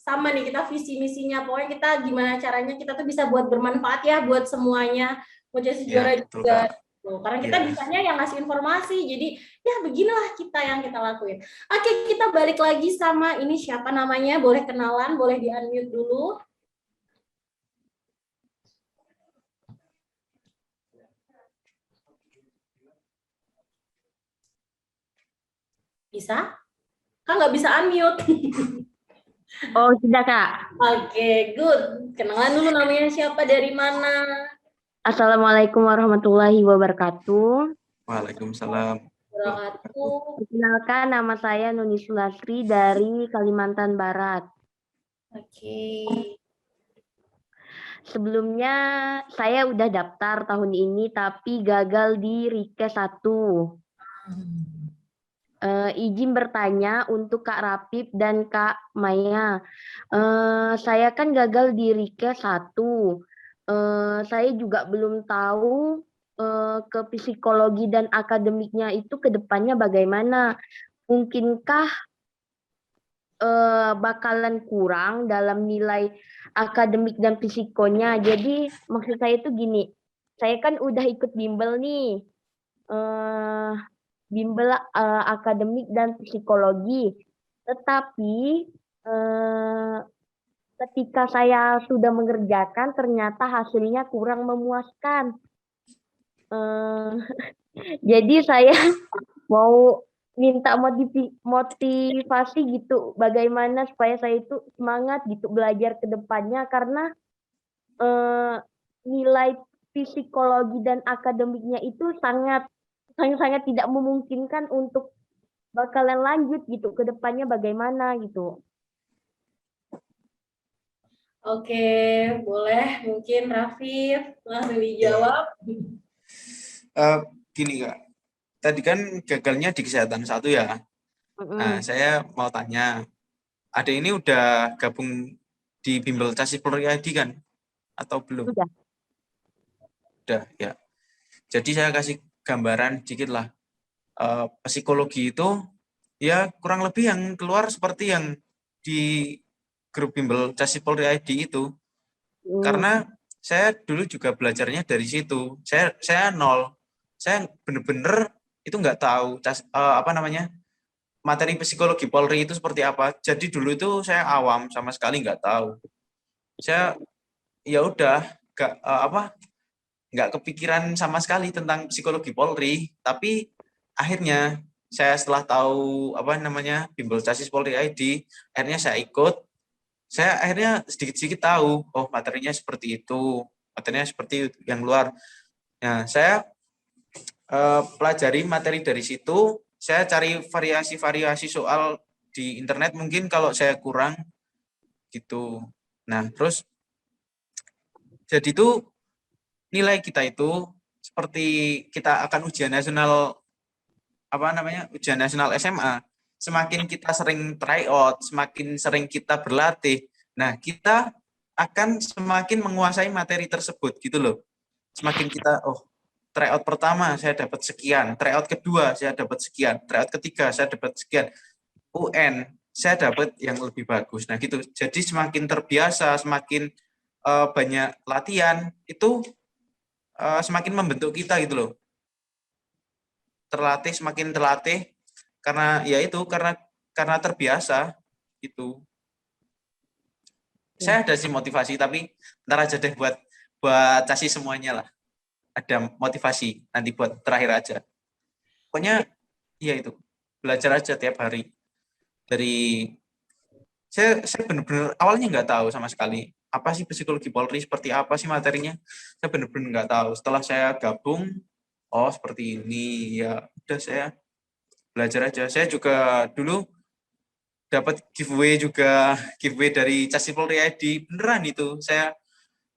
sama nih kita visi misinya, pokoknya kita gimana caranya kita tuh bisa buat bermanfaat ya buat semuanya, buat Jaspori juara juga. Karena kita bisanya yang ngasih informasi, jadi ya beginilah kita yang kita lakuin. Oke, kita balik lagi sama ini siapa namanya, boleh kenalan, boleh di unmute dulu. Bisa? Kak nggak bisa unmute. Oh, sudah, Kak. Oke, good. Kenalan dulu namanya siapa, dari mana? Assalamualaikum warahmatullahi wabarakatuh. Waalaikumsalam. Perkenalkan, nama saya Nuni Sulasri dari Kalimantan Barat. Oke. Sebelumnya saya udah daftar tahun ini tapi gagal di Rike 1. Izin bertanya untuk Kak Rafif dan Kak Maya. Saya kan gagal di Rike 1. Saya juga belum tahu ke psikologi dan akademiknya itu ke depannya bagaimana. Mungkinkah bakalan kurang dalam nilai akademik dan psikonya. Jadi maksud saya itu gini, saya kan udah ikut bimbel nih. Bimbel akademik dan psikologi. Tetapi ketika saya sudah mengerjakan ternyata hasilnya kurang memuaskan. Jadi saya mau minta motivasi gitu, bagaimana supaya saya itu semangat gitu belajar ke depannya, karena nilai psikologi dan akademiknya itu sangat sangat tidak memungkinkan untuk bakalan lanjut gitu ke depannya bagaimana gitu. Oke, boleh mungkin Rafif langsung dijawab. Gini Kak, tadi kan gagalnya di kesehatan 1 ya. Nah, saya mau tanya, ada ini udah gabung di Bimbel Chassis Polri ID kan? Atau belum? Udah. Udah, ya. Jadi saya kasih gambaran dikit lah. Psikologi itu ya kurang lebih yang keluar seperti yang di grup Bimbel Chassis Polri ID itu. Karena saya dulu juga belajarnya dari situ. Saya nol. Saya bener-bener itu nggak tahu materi psikologi Polri itu seperti apa. Jadi dulu itu saya awam, sama sekali nggak tahu. Saya ya udah nggak kepikiran sama sekali tentang psikologi Polri. Tapi akhirnya saya setelah tahu Bimbel Chassis Polri ID, akhirnya saya ikut. Saya akhirnya sedikit-sedikit tahu, oh materinya seperti itu, materinya seperti yang luar. Nah, saya pelajari materi dari situ, saya cari variasi-variasi soal di internet mungkin kalau saya kurang gitu. Nah, terus jadi itu nilai kita itu seperti kita akan ujian nasional ujian nasional SMA, semakin kita sering tryout, semakin sering kita berlatih, nah kita akan semakin menguasai materi tersebut gitu loh. Semakin kita tryout pertama saya dapat sekian, tryout kedua saya dapat sekian, tryout ketiga saya dapat sekian, UN saya dapat yang lebih bagus. Nah gitu. Jadi semakin terbiasa, semakin banyak latihan itu semakin membentuk kita gitu loh. Semakin terlatih karena ya itu karena terbiasa gitu. Saya ada sih motivasi, tapi ntar aja deh buat chassis semuanya lah. Ada motivasi nanti buat terakhir aja. Pokoknya ya itu, belajar aja tiap hari. Saya benar-benar awalnya nggak tahu sama sekali apa sih psikologi Polri, seperti apa sih materinya. Saya benar-benar nggak tahu. Setelah saya gabung, oh seperti ini ya. Udah saya belajar aja. Saya juga dulu dapat giveaway dari Chassis Polri ID, beneran itu. Saya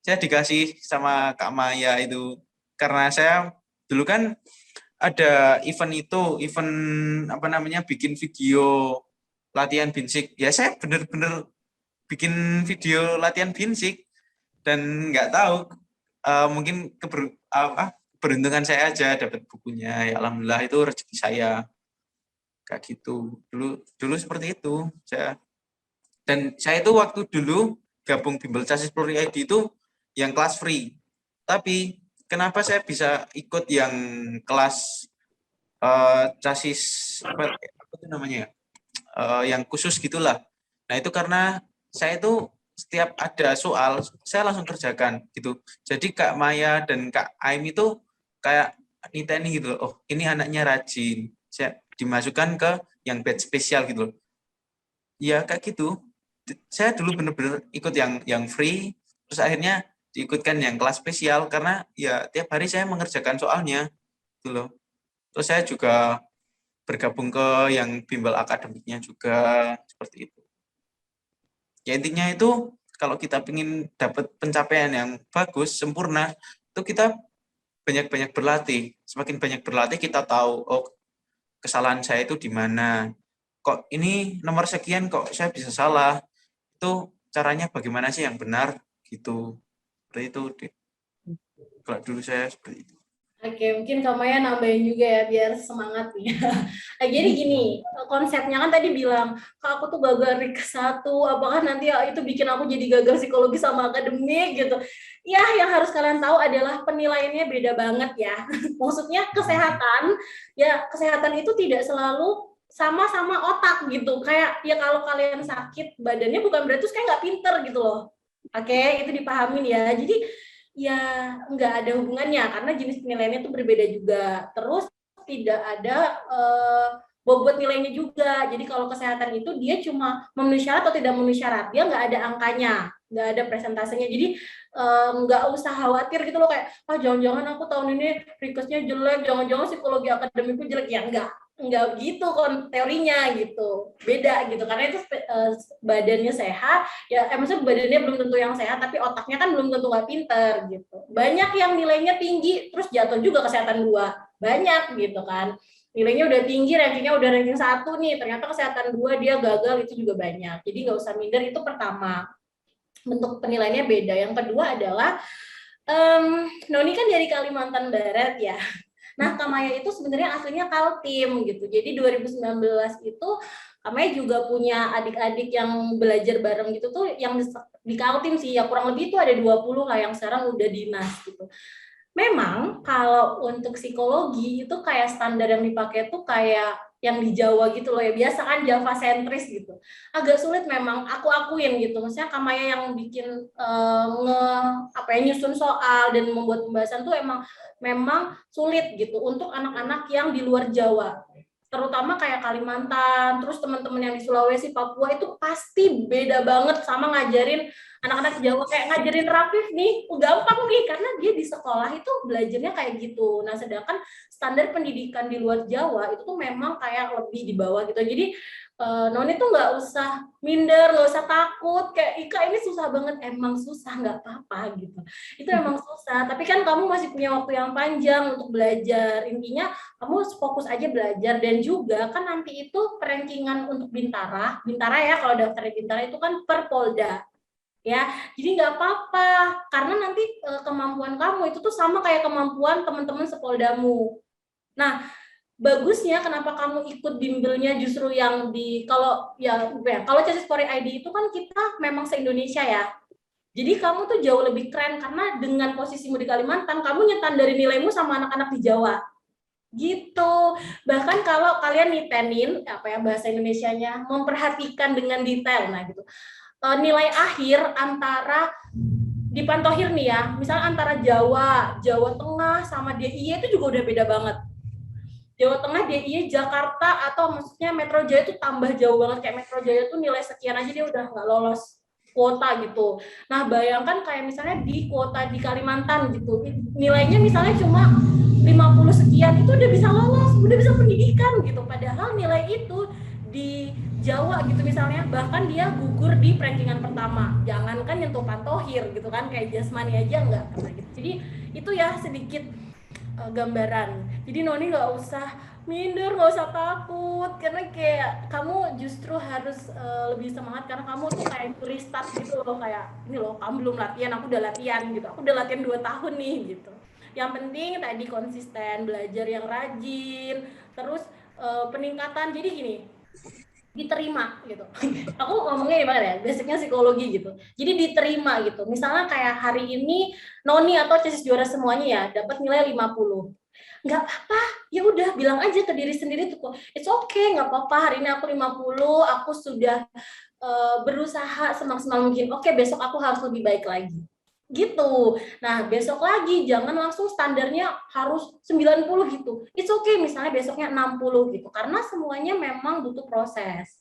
dikasih sama Kak Maya itu karena saya dulu kan ada event bikin video latihan binsik. Ya saya bener-bener bikin video latihan binsik dan nggak tahu mungkin keberuntungan saya aja dapat bukunya. Ya alhamdulillah itu rezeki saya. Kayak gitu. Dulu seperti itu. Saya itu waktu dulu gabung Bimbel Chassis Polri ID itu yang kelas free. Tapi kenapa saya bisa ikut yang kelas chassis apa itu namanya ya? Yang khusus gitulah. Nah, itu karena saya itu setiap ada soal saya langsung kerjakan gitu. Jadi Kak Maya dan Kak Aim itu kayak niteni gitu. Oh, ini anaknya rajin. Saya dimasukkan ke yang batch spesial gitu loh. Ya kayak gitu. Saya dulu bener-bener ikut yang free, terus akhirnya diikutkan yang kelas spesial karena ya tiap hari saya mengerjakan soalnya gitu loh. Terus saya juga bergabung ke yang bimbel akademiknya juga seperti itu. Ya intinya itu kalau kita ingin dapat pencapaian yang bagus, sempurna, itu kita banyak-banyak berlatih. Semakin banyak berlatih kita tahu oh kesalahan saya itu di mana. Kok ini nomor sekian kok saya bisa salah. Itu caranya bagaimana sih yang benar gitu. Seperti itu. Kalau dulu saya seperti itu. Oke, mungkin Kak Maya nambahin juga ya biar semangat nih. Nah, jadi gini, konsepnya kan tadi bilang, Kak aku tuh gagal RIK 1, apakah nanti itu bikin aku jadi gagal psikologi sama akademik gitu. Ya, yang harus kalian tahu adalah penilaiannya beda banget ya. Maksudnya kesehatan itu tidak selalu sama-sama otak gitu. Kayak ya kalau kalian sakit badannya bukan berarti kayak nggak pinter gitu loh. Oke, itu dipahamin ya. Jadi ya nggak ada hubungannya karena jenis penilaiannya itu berbeda juga. Terus tidak ada bobot nilainya juga. Jadi kalau kesehatan itu dia cuma memenuhi syarat atau tidak memenuhi syarat, dia nggak ada angkanya, nggak ada presentasenya. Jadi nggak usah khawatir gitu loh kayak, jangan-jangan aku tahun ini rikesnya jelek, jangan-jangan psikologi akademikku jelek. Ya enggak gitu teorinya gitu, beda gitu, karena itu badannya sehat ya, maksudnya badannya belum tentu yang sehat, tapi otaknya kan belum tentu nggak pinter gitu. Banyak yang nilainya tinggi terus jatuh juga kesehatan 2, banyak gitu kan, nilainya udah tinggi, rankingnya udah ranking 1 nih, ternyata kesehatan 2 dia gagal, itu juga banyak. Jadi nggak usah minder, itu pertama, bentuk penilaiannya beda. Yang kedua adalah Noni kan dari Kalimantan Barat ya. Nah, Kamaya itu sebenarnya aslinya Kaltim gitu. Jadi 2019 itu Kamaya juga punya adik-adik yang belajar bareng gitu tuh yang di Kaltim sih, ya kurang lebih itu ada 20 lah yang sekarang udah dinas gitu. Memang kalau untuk psikologi itu kayak standar yang dipakai tuh kayak yang di Jawa gitu loh ya, biasa kan Java sentris gitu. Agak sulit memang, aku akuin gitu. Maksudnya Kamaya yang bikin nyusun soal dan membuat pembahasan tuh memang sulit gitu untuk anak-anak yang di luar Jawa. Terutama kayak Kalimantan, terus teman-teman yang di Sulawesi, Papua itu pasti beda banget sama ngajarin anak-anak Jawa. Kayak ngajarin Rafif nih, gampang nih karena dia di sekolah itu belajarnya kayak gitu. Nah, sedangkan standar pendidikan di luar Jawa itu tuh memang kayak lebih di bawah gitu. Jadi Noni tuh nggak usah minder, nggak usah takut kayak Ika ini susah banget, emang susah, nggak apa-apa gitu. Itu emang susah, tapi kan kamu masih punya waktu yang panjang untuk belajar. Intinya kamu fokus aja belajar, dan juga kan nanti itu perankingan untuk Bintara ya, kalau daftar di Bintara itu kan per Polda. Ya, jadi nggak apa-apa karena nanti kemampuan kamu itu tuh sama kayak kemampuan teman-teman sepoldamu. Nah, bagusnya kenapa kamu ikut bimbelnya justru yang kalau CESIS Polri ID itu kan kita memang se-Indonesia ya. Jadi kamu tuh jauh lebih keren karena dengan posisimu di Kalimantan, kamu nyetan dari nilaimu sama anak-anak di Jawa. Gitu. Bahkan kalau kalian nitenin bahasa Indonesianya, memperhatikan dengan detail, nah gitu. Nilai akhir antara dipantohir nih ya, misalnya antara Jawa Tengah sama DIY itu juga udah beda banget. Jawa Tengah, DIY, Jakarta, atau maksudnya Metro Jaya itu tambah jauh banget. Kayak Metro Jaya tuh nilai sekian aja dia udah nggak lolos kuota gitu. Nah, bayangkan kayak misalnya di kuota di Kalimantan gitu, nilainya misalnya cuma 50 sekian, itu udah bisa lolos, udah bisa pendidikan gitu. Padahal nilai itu di Jawa gitu misalnya, bahkan dia gugur di rankingan pertama. Jangankan nyentuh pantohir gitu kan, kayak jasmani aja nggak pernah gitu. Jadi itu ya sedikit gambaran. Jadi Noni nggak usah minder, nggak usah takut, karena kayak kamu justru harus lebih semangat karena kamu tuh kayak restart gitu loh, kayak ini loh kamu belum latihan, aku udah latihan gitu, aku udah latihan 2 tahun nih gitu. Yang penting tadi konsisten, belajar yang rajin, terus peningkatan. Jadi gini, diterima gitu. Aku ngomongnya gimana ya, basicnya psikologi gitu. Jadi diterima gitu. Misalnya kayak hari ini Noni atau CESIS juara semuanya ya dapat nilai 50. Nggak apa, ya udah bilang aja ke diri sendiri tuh, it's okay, nggak apa-apa, hari ini aku 50, aku sudah berusaha semaksimal mungkin. Oke, besok aku harus lebih baik lagi. Gitu. Nah, besok lagi jangan langsung standarnya harus 90 gitu. It's okay misalnya besoknya 60 gitu. Karena semuanya memang butuh proses.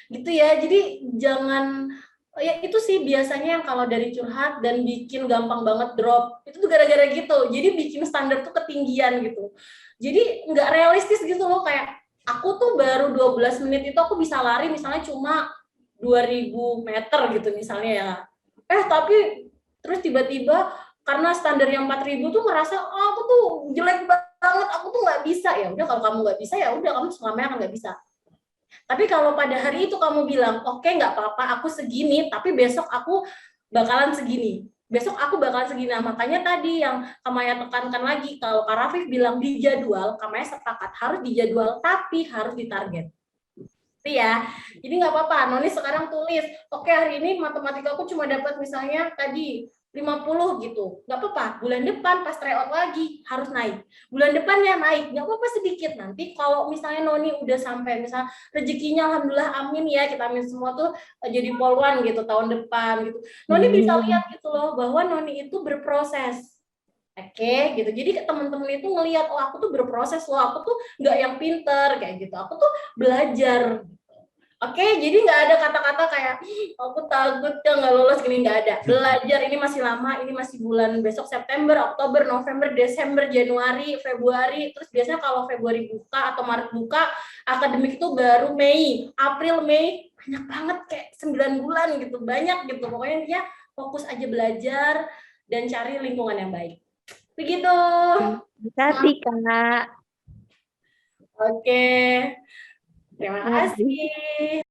Gitu ya. Jadi jangan, ya itu sih biasanya yang kalau dari curhat dan bikin gampang banget drop. Itu tuh gara-gara gitu. Jadi bikin standar tuh ketinggian gitu. Jadi nggak realistis gitu loh, kayak aku tuh baru 12 menit itu aku bisa lari misalnya cuma 2000 meter gitu misalnya ya. Tapi terus tiba-tiba karena standar yang 4000 tuh ngerasa aku tuh jelek banget, aku tuh nggak bisa. Ya udah, kalau kamu nggak bisa ya udah, kamu selamanya akan nggak bisa. Tapi kalau pada hari itu kamu bilang oke, nggak apa-apa, aku segini, tapi besok aku bakalan segini, besok aku bakalan segini. Nah, makanya tadi yang Kamaya tekankan lagi, kalau Kak Rafif bilang di jadwal, Kamaya sepakat harus di jadwal, tapi harus ditarget. Ya, jadi nggak apa-apa. Noni sekarang tulis, oke hari ini matematika aku cuma dapat misalnya tadi 50 gitu, nggak apa-apa. Bulan depan pas tryout lagi harus naik. Bulan depannya naik, nggak apa-apa sedikit. Nanti kalau misalnya Noni udah sampai misalnya rezekinya, alhamdulillah, amin ya, kita amin semua tuh jadi polwan gitu tahun depan gitu. Noni bisa lihat gitu loh bahwa Noni itu berproses. Oke, gitu. Jadi teman-teman itu ngelihat, oh aku tuh berproses loh, aku tuh nggak yang pinter kayak gitu, aku tuh belajar. Oke, jadi nggak ada kata-kata kayak aku takut ya nggak lolos gini, nggak ada. Belajar ini masih lama, ini masih bulan besok September, Oktober, November, Desember, Januari, Februari. Terus biasanya kalau Februari buka atau Maret buka, akademik itu baru Mei, April, Mei, banyak banget kayak 9 bulan gitu, banyak gitu. Pokoknya dia fokus aja belajar dan cari lingkungan yang baik. Begitu. Terima kasih, Kak. Oke. Terima kasih.